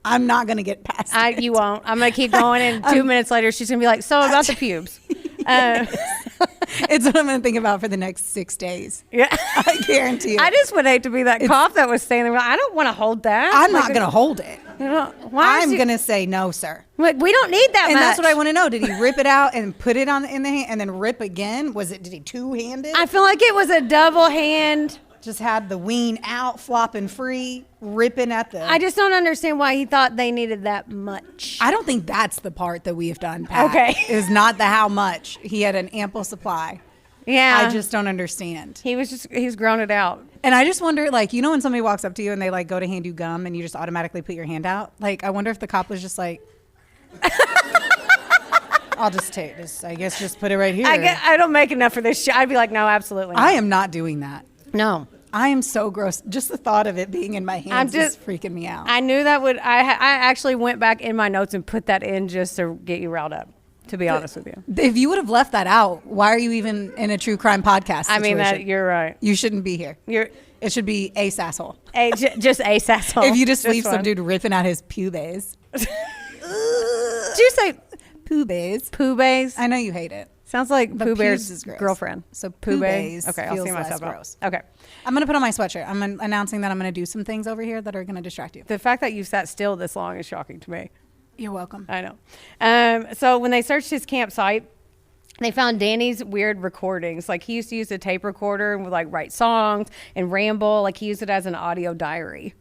[SPEAKER 1] I'm not going to get past it.
[SPEAKER 2] You won't. I'm going to keep going, and 2 minutes later, she's going to be like, "So about the pubes."
[SPEAKER 1] It's what I'm going to think about for the next 6 days.
[SPEAKER 2] Yeah.
[SPEAKER 1] I guarantee you.
[SPEAKER 2] I just would hate to be that cough that was standing there. I don't want to hold that.
[SPEAKER 1] I'm not going to hold it.
[SPEAKER 2] Why?
[SPEAKER 1] I'm going to say no, sir.
[SPEAKER 2] Like, we don't need that
[SPEAKER 1] And
[SPEAKER 2] much.
[SPEAKER 1] that's what I want to know. Did he rip it out and put it on in the hand and then rip again? Did he two-handed?
[SPEAKER 2] I feel like it was a double hand.
[SPEAKER 1] Just had the ween out, flopping free, ripping at the.
[SPEAKER 2] I just don't understand why he thought they needed that much.
[SPEAKER 1] I don't think that's the part that we have done, Pat.
[SPEAKER 2] Okay.
[SPEAKER 1] Is not the how much. He had an ample supply.
[SPEAKER 2] Yeah.
[SPEAKER 1] I just don't understand.
[SPEAKER 2] He's grown it out.
[SPEAKER 1] And I just wonder, like, you know, when somebody walks up to you and they like go to hand you gum and you just automatically put your hand out? Like, I wonder if the cop was just like, I'll just take this. I guess just put it right here.
[SPEAKER 2] I don't make enough for this shit. I'd be like, no, absolutely not.
[SPEAKER 1] I am not doing that.
[SPEAKER 2] No.
[SPEAKER 1] I am so gross. Just the thought of it being in my hands is freaking me out.
[SPEAKER 2] I knew that would. I actually went back in my notes and put that in just to get you riled up. To be honest with you,
[SPEAKER 1] If you would have left that out, why are you even in a true crime podcast
[SPEAKER 2] I mean that
[SPEAKER 1] situation?
[SPEAKER 2] you're right.
[SPEAKER 1] You shouldn't be here.
[SPEAKER 2] It
[SPEAKER 1] should be a sasshole.
[SPEAKER 2] just a Sasshole.
[SPEAKER 1] If you just leave
[SPEAKER 2] one.
[SPEAKER 1] some dude ripping out his pubes.
[SPEAKER 2] Did you say
[SPEAKER 1] Pubes.
[SPEAKER 2] Pooh Bays?
[SPEAKER 1] I know you hate it.
[SPEAKER 2] Sounds like
[SPEAKER 1] But
[SPEAKER 2] Pooh
[SPEAKER 1] pubes
[SPEAKER 2] Bear's
[SPEAKER 1] is gross.
[SPEAKER 2] girlfriend.
[SPEAKER 1] So
[SPEAKER 2] Pooh
[SPEAKER 1] Bays
[SPEAKER 2] Okay, I'll
[SPEAKER 1] feels
[SPEAKER 2] see myself
[SPEAKER 1] less
[SPEAKER 2] out.
[SPEAKER 1] gross.
[SPEAKER 2] Okay.
[SPEAKER 1] I'm going to put on my sweatshirt. I'm announcing that I'm going to do some things over here that are going to distract you.
[SPEAKER 2] The fact that you've sat still this long is shocking to me.
[SPEAKER 1] You're welcome.
[SPEAKER 2] I know. So when they searched his campsite, they found Danny's weird recordings. Like he used to use a tape recorder and would like write songs and ramble. Like he used it as an audio diary.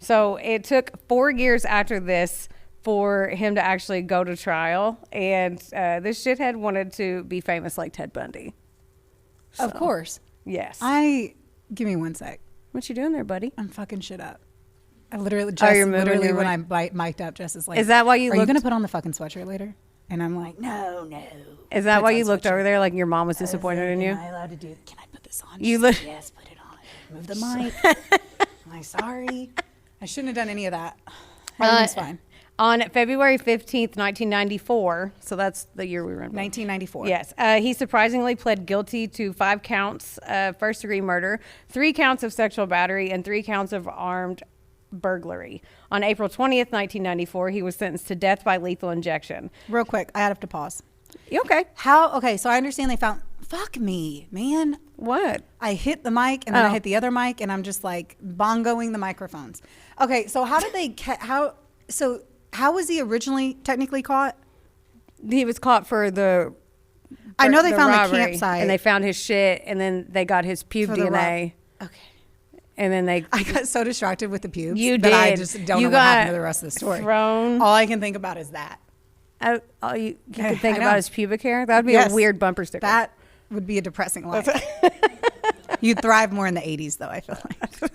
[SPEAKER 2] So it took 4 years after this for him to actually go to trial. And this shithead wanted to be famous like Ted Bundy.
[SPEAKER 1] Of course.
[SPEAKER 2] Yes.
[SPEAKER 1] Give me 1 sec.
[SPEAKER 2] What you doing there, buddy?
[SPEAKER 1] I'm fucking shit up. I literally,
[SPEAKER 2] you're moving
[SPEAKER 1] literally
[SPEAKER 2] your
[SPEAKER 1] when
[SPEAKER 2] way.
[SPEAKER 1] I mic'd up, Jess is like,
[SPEAKER 2] Is that why you
[SPEAKER 1] Are you
[SPEAKER 2] looked-
[SPEAKER 1] going to put on the fucking sweatshirt later? And I'm like, no.
[SPEAKER 2] Is that
[SPEAKER 1] Put
[SPEAKER 2] why
[SPEAKER 1] on
[SPEAKER 2] you looked
[SPEAKER 1] sweatshirt.
[SPEAKER 2] over there like your mom was disappointed in you?
[SPEAKER 1] Am I allowed to do? Can I put this on?
[SPEAKER 2] You
[SPEAKER 1] She's
[SPEAKER 2] look-
[SPEAKER 1] like, yes, put it on. Move the mic. I'm like, sorry. I shouldn't have done any of that. Everything's fine.
[SPEAKER 2] On February 15th, 1994, so that's the year we were in.
[SPEAKER 1] 1994.
[SPEAKER 2] Yes. He surprisingly pled guilty to 5 counts of first-degree murder, 3 counts of sexual battery, and 3 counts of armed burglary. On April 20th, 1994, he was sentenced to death by lethal injection.
[SPEAKER 1] Real quick, I have to pause.
[SPEAKER 2] You okay?
[SPEAKER 1] Okay, so I understand they found. Fuck me, man.
[SPEAKER 2] What?
[SPEAKER 1] I hit the mic and then I
[SPEAKER 2] Oh.
[SPEAKER 1] hit the other mic and I'm just like bongoing the microphones. Okay, so how did they? How was he originally technically caught?
[SPEAKER 2] He was caught for the.
[SPEAKER 1] I know they
[SPEAKER 2] the
[SPEAKER 1] found
[SPEAKER 2] robbery,
[SPEAKER 1] the campsite
[SPEAKER 2] and they found his shit, and then they got his pube
[SPEAKER 1] for the
[SPEAKER 2] DNA,
[SPEAKER 1] Okay.
[SPEAKER 2] and then they.
[SPEAKER 1] I got so distracted with the pubes
[SPEAKER 2] You
[SPEAKER 1] that I
[SPEAKER 2] did.
[SPEAKER 1] just don't
[SPEAKER 2] You
[SPEAKER 1] know what happened
[SPEAKER 2] got
[SPEAKER 1] to the rest of the story.
[SPEAKER 2] thrown.
[SPEAKER 1] All I can think about is that.
[SPEAKER 2] You could think
[SPEAKER 1] I know.
[SPEAKER 2] about his pubic hair. That would be
[SPEAKER 1] Yes.
[SPEAKER 2] a weird bumper sticker.
[SPEAKER 1] That would be a depressing life. You'd thrive more in the 80s, though, I feel like.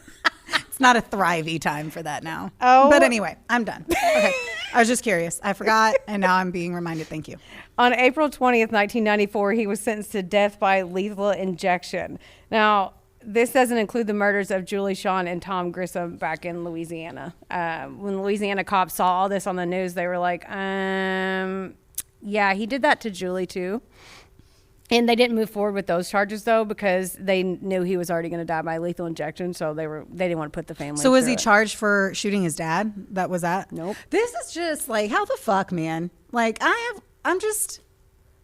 [SPEAKER 1] It's not a thrivey time for that now.
[SPEAKER 2] Oh.
[SPEAKER 1] But anyway, I'm done. Okay. I was just curious. I forgot, and now I'm being reminded. Thank you.
[SPEAKER 2] On April 20th, 1994, he was sentenced to death by lethal injection. Now, this doesn't include the murders of Julie Shawn and Tom Grissom back in Louisiana. When Louisiana cops saw all this on the news, they were like, yeah, he did that to Julie too. And they didn't move forward with those charges though because they knew he was already going to die by lethal injection, so they didn't want to put the family.
[SPEAKER 1] So was he
[SPEAKER 2] through it.
[SPEAKER 1] charged for shooting his dad? That was that?
[SPEAKER 2] Nope.
[SPEAKER 1] This is just like, how the fuck, man? Like I'm just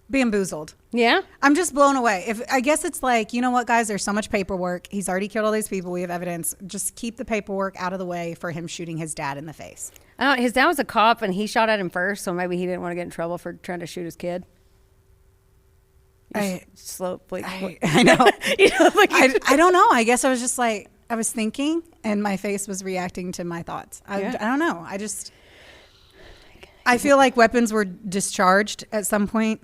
[SPEAKER 1] bamboozled.
[SPEAKER 2] Yeah.
[SPEAKER 1] I'm just blown away. I guess it's like, you know what, guys? There's so much paperwork. He's already killed all these people. We have evidence. Just keep the paperwork out of the way for him shooting his dad in the face.
[SPEAKER 2] His dad was a cop, and he shot at him first, so maybe he didn't want to get in trouble for trying to shoot his kid.
[SPEAKER 1] I
[SPEAKER 2] know. You know, like
[SPEAKER 1] I don't know. I guess I was just like, I was thinking, and my face was reacting to my thoughts. I don't know. I feel like weapons were discharged at some point.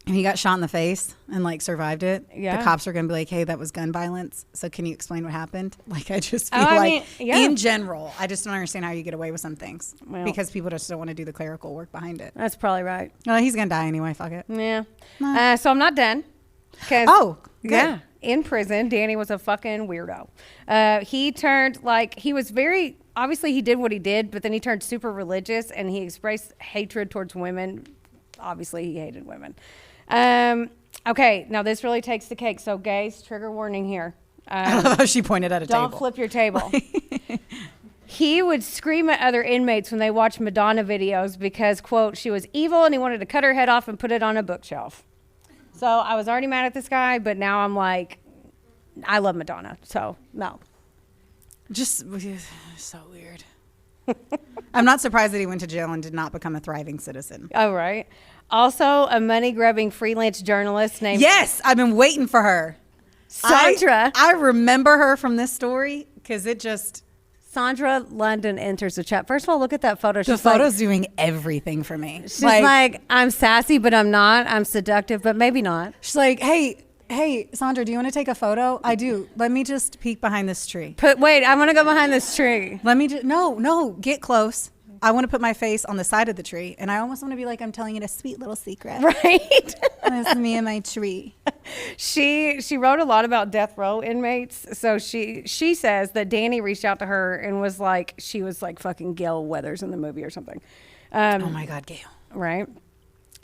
[SPEAKER 1] And he got shot in the face and like survived it.
[SPEAKER 2] Yeah.
[SPEAKER 1] The cops are going to be like, hey, that was gun violence. So can you explain what happened? Like, I just feel in general, I just don't understand how you get away with some things because people just don't want to do the clerical work behind it.
[SPEAKER 2] That's probably right.
[SPEAKER 1] Well, he's going to die anyway. Fuck it.
[SPEAKER 2] Yeah. So I'm not done.
[SPEAKER 1] Oh, good.
[SPEAKER 2] Yeah. In prison, Danny was a fucking weirdo. He turned he was very, obviously he did what he did, but then he turned super religious and he expressed hatred towards women. Obviously he hated women. Okay, now this really takes the cake. So, gays, trigger warning here.
[SPEAKER 1] I love how she pointed at a table.
[SPEAKER 2] Don't flip your table. He would scream at other inmates when they watched Madonna videos because, quote, she was evil and he wanted to cut her head off and put it on a bookshelf. So I was already mad at this guy, but now I'm like, I love Madonna. So, no.
[SPEAKER 1] Just so weird. I'm not surprised that he went to jail and did not become a thriving citizen.
[SPEAKER 2] Oh, right. Also, a money-grubbing freelance journalist named...
[SPEAKER 1] Yes, I've been waiting for her.
[SPEAKER 2] Sandra.
[SPEAKER 1] I remember her from this story because it just...
[SPEAKER 2] Sandra London enters the chat. First of all, look at that photo.
[SPEAKER 1] The photo's doing everything for me.
[SPEAKER 2] She's like, I'm sassy, but I'm not. I'm seductive, but maybe not.
[SPEAKER 1] She's like, hey, Sandra, do you want to take a photo? I do. Let me just peek behind this tree.
[SPEAKER 2] Wait, I want to go behind this tree.
[SPEAKER 1] Let me just... No, get close. I want to put my face on the side of the tree, and I almost want to be like I'm telling you a sweet little secret.
[SPEAKER 2] Right.
[SPEAKER 1] That's me and my tree.
[SPEAKER 2] She wrote a lot about death row inmates. So she says that Danny reached out to her and was like, she was like fucking Gail Weathers in the movie or something.
[SPEAKER 1] Oh my God, Gail.
[SPEAKER 2] Right.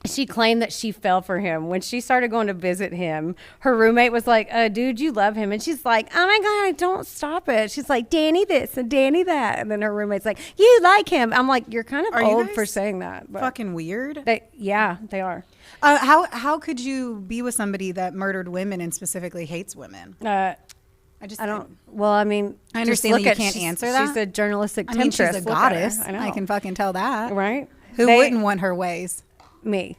[SPEAKER 2] She claimed that she fell for him. When she started going to visit him, her roommate was like, dude, you love him. And she's like, oh my God, don't stop it. She's like, Danny this and Danny that. And then her roommate's like, you like him. I'm like, you're kind of old for saying that. But
[SPEAKER 1] fucking weird.
[SPEAKER 2] They are.
[SPEAKER 1] How could you be with somebody that murdered women and specifically hates women? I understand that you can't answer that.
[SPEAKER 2] She's a journalistic
[SPEAKER 1] I mean, she's
[SPEAKER 2] temptress.
[SPEAKER 1] a goddess.
[SPEAKER 2] I know.
[SPEAKER 1] I can fucking tell that.
[SPEAKER 2] Right?
[SPEAKER 1] Who wouldn't want her ways?
[SPEAKER 2] Me.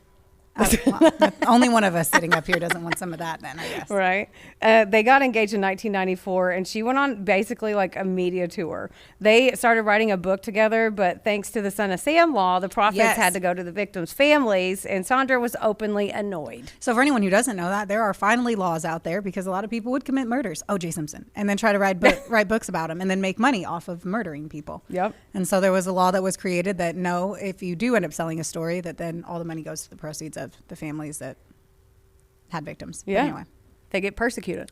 [SPEAKER 1] Well, only one of us sitting up here doesn't want some of that then, I guess.
[SPEAKER 2] Right. They got engaged in 1994, and she went on basically like a media tour. They started writing a book together, but thanks to the Son of Sam law, the profits had to go to the victims' families, and Sandra was openly annoyed.
[SPEAKER 1] So for anyone who doesn't know that, there are finally laws out there because a lot of people would commit murders. O.J. Simpson. And then try to write books about them and then make money off of murdering people.
[SPEAKER 2] Yep.
[SPEAKER 1] And so there was a law that was created that no, if you do end up selling a story, that then all the money goes to the proceeds of the families that had victims.
[SPEAKER 2] Yeah.
[SPEAKER 1] But anyway.
[SPEAKER 2] They get persecuted.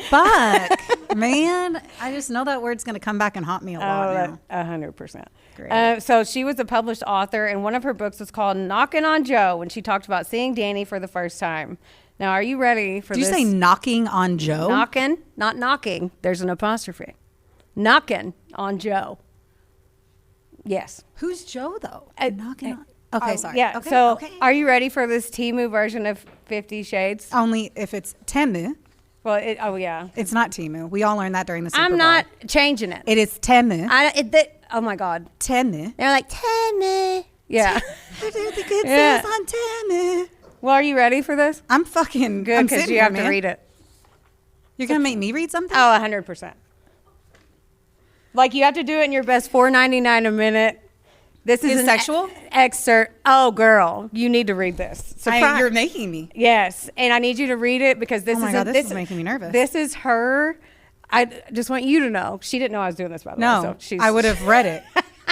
[SPEAKER 1] Fuck, man. I just know that word's going to come back and haunt me a lot now.
[SPEAKER 2] 100%.
[SPEAKER 1] Great.
[SPEAKER 2] So she was a published author, and one of her books was called Knocking on Joe, when she talked about seeing Danny for the first time. Now, are you ready for this?
[SPEAKER 1] Did you say knocking on Joe?
[SPEAKER 2] Knocking, not knocking. There's an apostrophe. Knocking on Joe. Yes.
[SPEAKER 1] Who's Joe, though? Knocking on... Okay, sorry.
[SPEAKER 2] Yeah,
[SPEAKER 1] okay,
[SPEAKER 2] so
[SPEAKER 1] okay.
[SPEAKER 2] Are you ready for this Temu version of 50 Shades?
[SPEAKER 1] Only if it's Temu.
[SPEAKER 2] Well, yeah.
[SPEAKER 1] It's not Temu. We all learned that during the Super Bowl.
[SPEAKER 2] I'm not changing it.
[SPEAKER 1] It is Temu.
[SPEAKER 2] Oh, my God.
[SPEAKER 1] Temu.
[SPEAKER 2] They're like, Temu. Yeah.
[SPEAKER 1] The good says on Temu.
[SPEAKER 2] Well, are you ready for this?
[SPEAKER 1] I'm fucking
[SPEAKER 2] good because you have to read it.
[SPEAKER 1] You're going to make me read something?
[SPEAKER 2] Oh, 100%. Like, you have to do it in your best $4.99 a minute. This is
[SPEAKER 1] sexual
[SPEAKER 2] excerpt. Oh, girl, you need to read this.
[SPEAKER 1] You're making me.
[SPEAKER 2] Yes, and I need you to read it because this
[SPEAKER 1] this is making me nervous.
[SPEAKER 2] This is her. I just want you to know. She didn't know I was doing this, by the way.
[SPEAKER 1] No,
[SPEAKER 2] So
[SPEAKER 1] I would have read it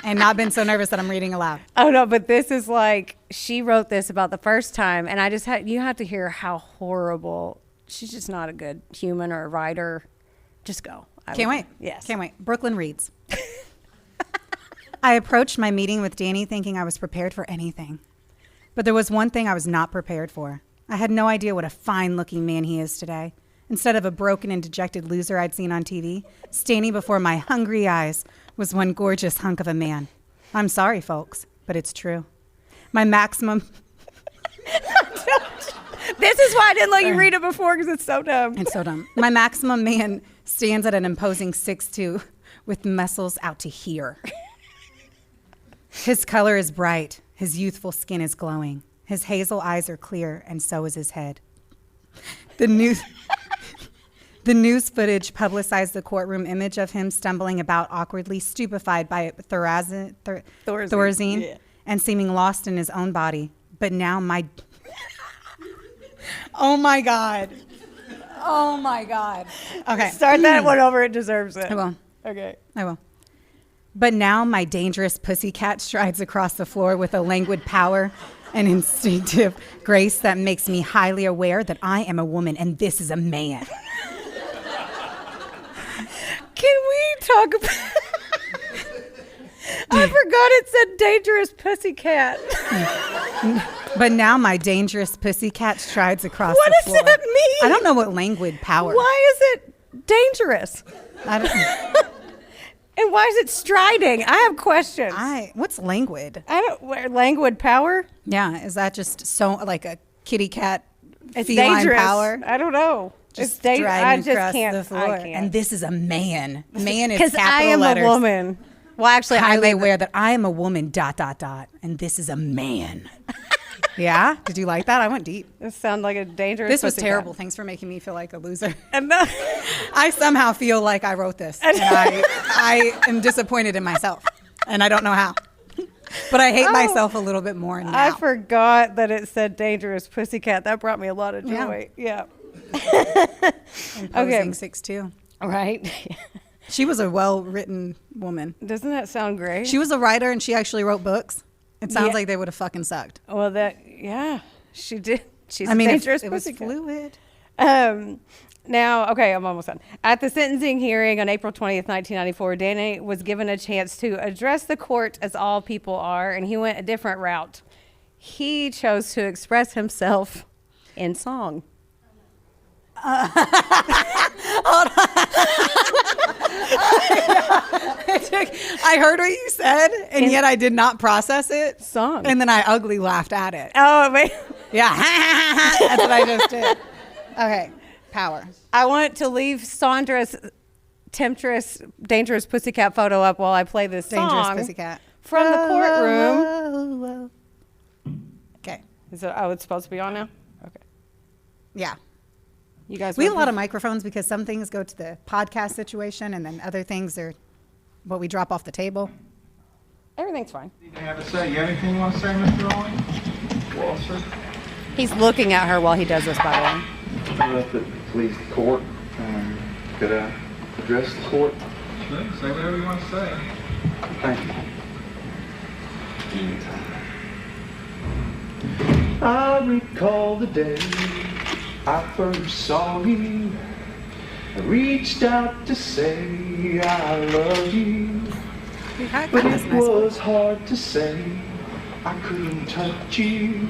[SPEAKER 1] and not been so nervous that I'm reading aloud.
[SPEAKER 2] Oh, no, but this is like, she wrote this about the first time, and you have to hear how horrible. She's just not a good human or a writer. Just go.
[SPEAKER 1] Can't wait.
[SPEAKER 2] Yes.
[SPEAKER 1] Can't wait. Brooklyn reads. I approached my meeting with Danny thinking I was prepared for anything. But there was one thing I was not prepared for. I had no idea what a fine-looking man he is today. Instead of a broken and dejected loser I'd seen on TV, standing before my hungry eyes was one gorgeous hunk of a man. I'm sorry, folks, but it's true. My maximum...
[SPEAKER 2] This is why I didn't let you read it before, because it's so dumb.
[SPEAKER 1] It's so dumb. My maximum man stands at an imposing 6'2", with muscles out to here. His color is bright. His youthful skin is glowing. His hazel eyes are clear, and so is his head. The news footage publicized the courtroom image of him stumbling about awkwardly, stupefied by Thorazine,
[SPEAKER 2] yeah.
[SPEAKER 1] and seeming lost in his own body. But now my... Oh, my God. Oh, my God. Okay.
[SPEAKER 2] Start that one over. It deserves it.
[SPEAKER 1] I will.
[SPEAKER 2] Okay.
[SPEAKER 1] I will. But now my dangerous pussycat strides across the floor with a languid power and instinctive grace that makes me highly aware that I am a woman and this is a man.
[SPEAKER 2] Can we talk about... I forgot it said dangerous pussycat.
[SPEAKER 1] But now my dangerous pussycat strides across
[SPEAKER 2] What
[SPEAKER 1] the
[SPEAKER 2] does
[SPEAKER 1] floor.
[SPEAKER 2] that mean?
[SPEAKER 1] I don't know what languid power.
[SPEAKER 2] Why is it dangerous?
[SPEAKER 1] I don't,
[SPEAKER 2] And why is it striding? I have questions.
[SPEAKER 1] what's languid?
[SPEAKER 2] Languid power?
[SPEAKER 1] Yeah, is that just so like a kitty cat
[SPEAKER 2] It's
[SPEAKER 1] feline
[SPEAKER 2] dangerous.
[SPEAKER 1] power?
[SPEAKER 2] I don't know.
[SPEAKER 1] Just
[SPEAKER 2] It's dangerous. I
[SPEAKER 1] striding
[SPEAKER 2] just
[SPEAKER 1] across
[SPEAKER 2] can't.
[SPEAKER 1] the floor.
[SPEAKER 2] I can't.
[SPEAKER 1] And this is a man. Man is
[SPEAKER 2] Because
[SPEAKER 1] capital
[SPEAKER 2] I am
[SPEAKER 1] letters.
[SPEAKER 2] a woman. Well, actually,
[SPEAKER 1] Highly
[SPEAKER 2] I'm
[SPEAKER 1] aware that I am a woman, ... And this is a man. Yeah? Did you like that? I went deep.
[SPEAKER 2] This sounds like a dangerous
[SPEAKER 1] This was
[SPEAKER 2] pussycat.
[SPEAKER 1] terrible. Thanks for making me feel like a loser.
[SPEAKER 2] And
[SPEAKER 1] I somehow feel like I wrote this. And I am disappointed in myself. And I don't know how. But I hate myself a little bit more now.
[SPEAKER 2] I forgot that it said dangerous pussycat. That brought me a lot of joy. Yeah.
[SPEAKER 1] Imposing 6'2".
[SPEAKER 2] Right.
[SPEAKER 1] She was a well-written woman.
[SPEAKER 2] Doesn't that sound great?
[SPEAKER 1] She was a writer and she actually wrote books. It sounds
[SPEAKER 2] Yeah.
[SPEAKER 1] like they would have fucking sucked.
[SPEAKER 2] Well, she did. She's
[SPEAKER 1] I mean,
[SPEAKER 2] a dangerous
[SPEAKER 1] it was
[SPEAKER 2] pussycat.
[SPEAKER 1] fluid.
[SPEAKER 2] Now, okay, I'm almost done. At the sentencing hearing on April 20th, 1994, Danny was given a chance to address the court as all people are, and he went a different route. He chose to express himself in song.
[SPEAKER 1] I heard what you said, and yet I did not process it.
[SPEAKER 2] Song.
[SPEAKER 1] And then I ugly laughed at it.
[SPEAKER 2] Oh, man.
[SPEAKER 1] Yeah. That's what I just did. Okay. Power.
[SPEAKER 2] I want to leave Sandra's temptress, dangerous pussycat photo up while I play this
[SPEAKER 1] Dangerous
[SPEAKER 2] song
[SPEAKER 1] pussycat.
[SPEAKER 2] from the courtroom.
[SPEAKER 1] Okay.
[SPEAKER 2] Is it? Oh, it's supposed to be on now. Okay.
[SPEAKER 1] Yeah.
[SPEAKER 2] You guys.
[SPEAKER 1] We have a
[SPEAKER 2] want
[SPEAKER 1] lot of microphones because some things go to the podcast situation and then other things are what we drop off the table.
[SPEAKER 2] Everything's fine.
[SPEAKER 5] Anything you have to say? You have anything you want to say, Mr. Rowling? Walter?
[SPEAKER 2] He's looking at her while he does this, by the way.
[SPEAKER 6] I left it to please the court. Could I address the court?
[SPEAKER 5] Sure, say whatever you want to say.
[SPEAKER 6] Thank you. I recall the day I first saw you. I reached out to say I love you, but it was hard to say. I couldn't touch you.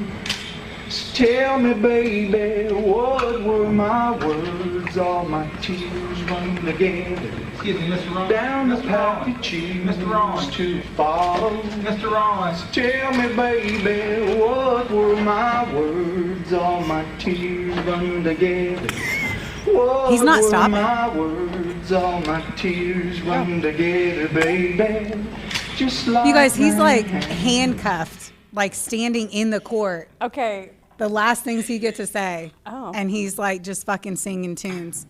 [SPEAKER 6] So tell me, baby, what were my words? All my tears run together.
[SPEAKER 5] Excuse me, Mr. Rowling.
[SPEAKER 6] Down the
[SPEAKER 5] Mr.
[SPEAKER 6] path
[SPEAKER 5] Rowling.
[SPEAKER 6] you choose
[SPEAKER 5] Mr. Rowling.
[SPEAKER 6] to follow.
[SPEAKER 5] Mr. Rowling.
[SPEAKER 6] Tell me, baby, what were my words? All my tears run together. What
[SPEAKER 1] He's not
[SPEAKER 6] were
[SPEAKER 1] stopping.
[SPEAKER 6] my words? All my tears run together, baby. Just like
[SPEAKER 1] You guys, he's
[SPEAKER 6] my
[SPEAKER 1] like
[SPEAKER 6] hand.
[SPEAKER 1] handcuffed, like standing in the court.
[SPEAKER 2] Okay.
[SPEAKER 1] The last things he gets to say.
[SPEAKER 2] Oh.
[SPEAKER 1] And he's like just fucking singing tunes.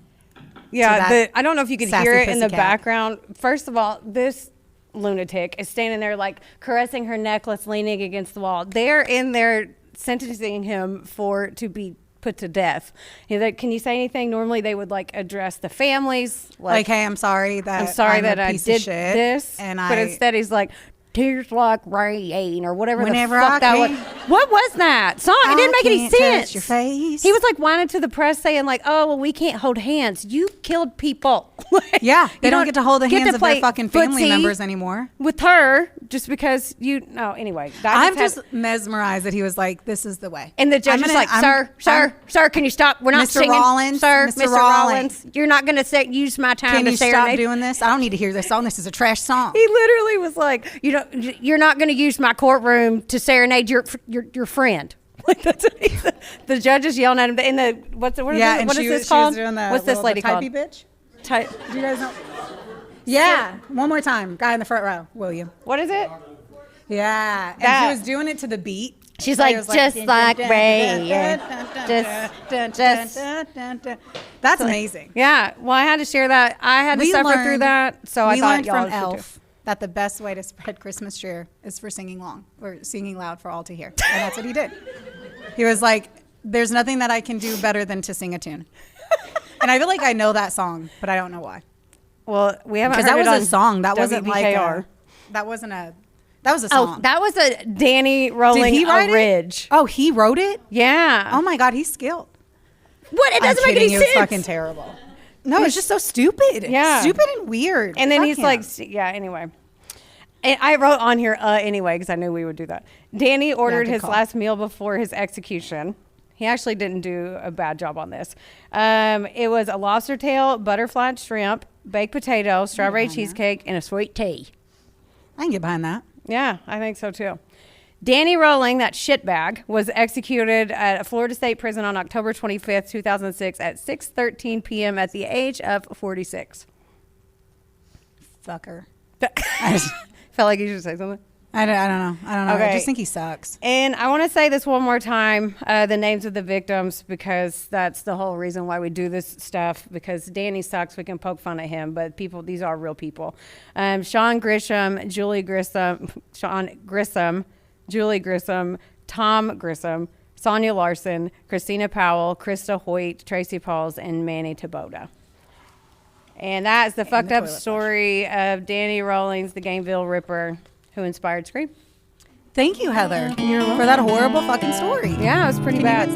[SPEAKER 2] Yeah,
[SPEAKER 1] that
[SPEAKER 2] I don't know if you can
[SPEAKER 1] sassy
[SPEAKER 2] hear it in the
[SPEAKER 1] pussycat.
[SPEAKER 2] background. First of all, this lunatic is standing there like caressing her necklace, leaning against the wall. They're in there sentencing him to be put to death. He's like, can you say anything? Normally they would like address the families.
[SPEAKER 1] Like, hey, I'm sorry that
[SPEAKER 2] I'm sorry
[SPEAKER 1] I'm
[SPEAKER 2] that
[SPEAKER 1] a
[SPEAKER 2] I
[SPEAKER 1] piece
[SPEAKER 2] did
[SPEAKER 1] of shit,
[SPEAKER 2] this.
[SPEAKER 1] and
[SPEAKER 2] but instead he's like, tears like rain or whatever
[SPEAKER 1] Whenever
[SPEAKER 2] the fuck
[SPEAKER 1] I
[SPEAKER 2] that was.
[SPEAKER 1] can't-
[SPEAKER 2] What was that song? It didn't make any
[SPEAKER 1] can't touch
[SPEAKER 2] sense.
[SPEAKER 1] your face.
[SPEAKER 2] He was like whining to the press saying like, oh, well, we can't hold hands. You killed people. Like,
[SPEAKER 1] Yeah, they
[SPEAKER 2] you
[SPEAKER 1] don't get to hold the hands of their
[SPEAKER 2] play
[SPEAKER 1] fucking family
[SPEAKER 2] footsie
[SPEAKER 1] members anymore.
[SPEAKER 2] with her just because anyway.
[SPEAKER 1] I'm
[SPEAKER 2] had-
[SPEAKER 1] just mesmerized that he was like, "This is the way."
[SPEAKER 2] And the judge is like, sir, can you stop? We're not
[SPEAKER 1] Mr.
[SPEAKER 2] singing.
[SPEAKER 1] Rollins,
[SPEAKER 2] Sir,
[SPEAKER 1] Mr.
[SPEAKER 2] Mr. Rollins, you're not going to use my time
[SPEAKER 1] Can
[SPEAKER 2] to
[SPEAKER 1] you stop
[SPEAKER 2] serenade.
[SPEAKER 1] doing this? I don't need to hear this song. This is a trash song.
[SPEAKER 2] He literally was like, you're not going to use my courtroom to serenade your friend. Like that's what he said. The judge is yelling at him. In the what
[SPEAKER 1] And
[SPEAKER 2] is
[SPEAKER 1] she
[SPEAKER 2] this
[SPEAKER 1] was
[SPEAKER 2] called?
[SPEAKER 1] doing the
[SPEAKER 2] What's this
[SPEAKER 1] little-
[SPEAKER 2] lady
[SPEAKER 1] the
[SPEAKER 2] called?
[SPEAKER 1] typey bitch.
[SPEAKER 2] Do
[SPEAKER 1] you guys know? Yeah, one more time. Guy in the front row, William.
[SPEAKER 2] What is it?
[SPEAKER 1] Yeah, and
[SPEAKER 2] That.
[SPEAKER 1] she was doing it to the beat.
[SPEAKER 2] She's
[SPEAKER 1] So
[SPEAKER 2] like,
[SPEAKER 1] it was
[SPEAKER 2] just like rain.
[SPEAKER 1] That's amazing.
[SPEAKER 2] Yeah. Well, I had to share that. I had to suffer through that, so I
[SPEAKER 1] we
[SPEAKER 2] thought
[SPEAKER 1] learned
[SPEAKER 2] y'all
[SPEAKER 1] from
[SPEAKER 2] should
[SPEAKER 1] Elf that the best way to spread Christmas cheer is for singing long or singing loud for all to hear, and that's what he did. He was like, "There's nothing that I can do better than to sing a tune," and I feel like I know that song, but I don't know why.
[SPEAKER 2] Well, we haven't
[SPEAKER 1] Because
[SPEAKER 2] heard
[SPEAKER 1] that
[SPEAKER 2] it
[SPEAKER 1] was
[SPEAKER 2] on
[SPEAKER 1] a song. That wasn't like
[SPEAKER 2] WBKR.
[SPEAKER 1] that wasn't a. That was a song.
[SPEAKER 2] Oh, that was a Danny rolling
[SPEAKER 1] Did he write
[SPEAKER 2] a ridge.
[SPEAKER 1] it? Oh, he wrote it.
[SPEAKER 2] Yeah.
[SPEAKER 1] Oh my God, he's skilled.
[SPEAKER 2] What? It doesn't
[SPEAKER 1] I'm
[SPEAKER 2] make any
[SPEAKER 1] kidding,
[SPEAKER 2] sense.
[SPEAKER 1] It was fucking terrible. No, it's just so stupid.
[SPEAKER 2] Yeah.
[SPEAKER 1] Stupid and weird.
[SPEAKER 2] And then
[SPEAKER 1] Fuck
[SPEAKER 2] he's
[SPEAKER 1] him.
[SPEAKER 2] like, yeah, anyway. And I wrote on here anyway because I knew we would do that. Danny ordered
[SPEAKER 1] good
[SPEAKER 2] his
[SPEAKER 1] call.
[SPEAKER 2] last meal before his execution. He actually didn't do a bad job on this. It was a lobster tail, butterfly shrimp, baked potato, strawberry cheesecake, and a sweet tea.
[SPEAKER 1] I can get behind that.
[SPEAKER 2] Yeah, I think so too. Danny Rolling, that shitbag, was executed at a Florida State prison on October 25th, 2006 at 6:13 p.m. at the age of 46.
[SPEAKER 1] Fucker.
[SPEAKER 2] Felt like you should say something.
[SPEAKER 1] I don't know. I
[SPEAKER 2] Okay.
[SPEAKER 1] just think he sucks.
[SPEAKER 2] And I want to say this one more time, the names of the victims, because that's the whole reason why we do this stuff, because Danny sucks. We can poke fun at him, but these are real people. Sean Grisham, Julie Grissom, Tom Grissom, Sonia Larson, Christina Powell, Krista Hoyt, Tracy Pauls, and Manny Taboda. And that is the fucked up story of Danny Rawlings, the Gainesville Ripper, who inspired Scream.
[SPEAKER 1] Thank you, Heather, for that horrible fucking story.
[SPEAKER 2] Yeah, it was pretty bad.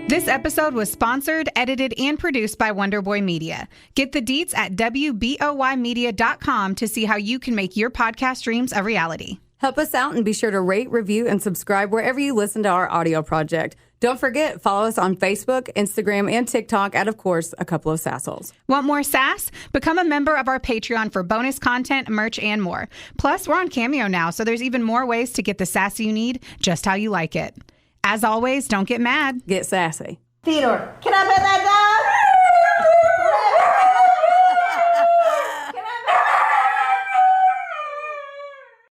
[SPEAKER 7] This episode was sponsored, edited, and produced by Wonderboy Media. Get the deets at WBOYmedia.com to see how you can make your podcast dreams a reality.
[SPEAKER 4] Help us out and be sure to rate, review, and subscribe wherever you listen to our audio project. Don't forget, follow us on Facebook, Instagram, and TikTok at, of course, a couple of Sassholes.
[SPEAKER 7] Want more sass? Become a member of our Patreon for bonus content, merch, and more. Plus, we're on Cameo now, so there's even more ways to get the sass you need just how you like it. As always, don't get mad.
[SPEAKER 4] Get sassy.
[SPEAKER 8] Theodore, can I bet that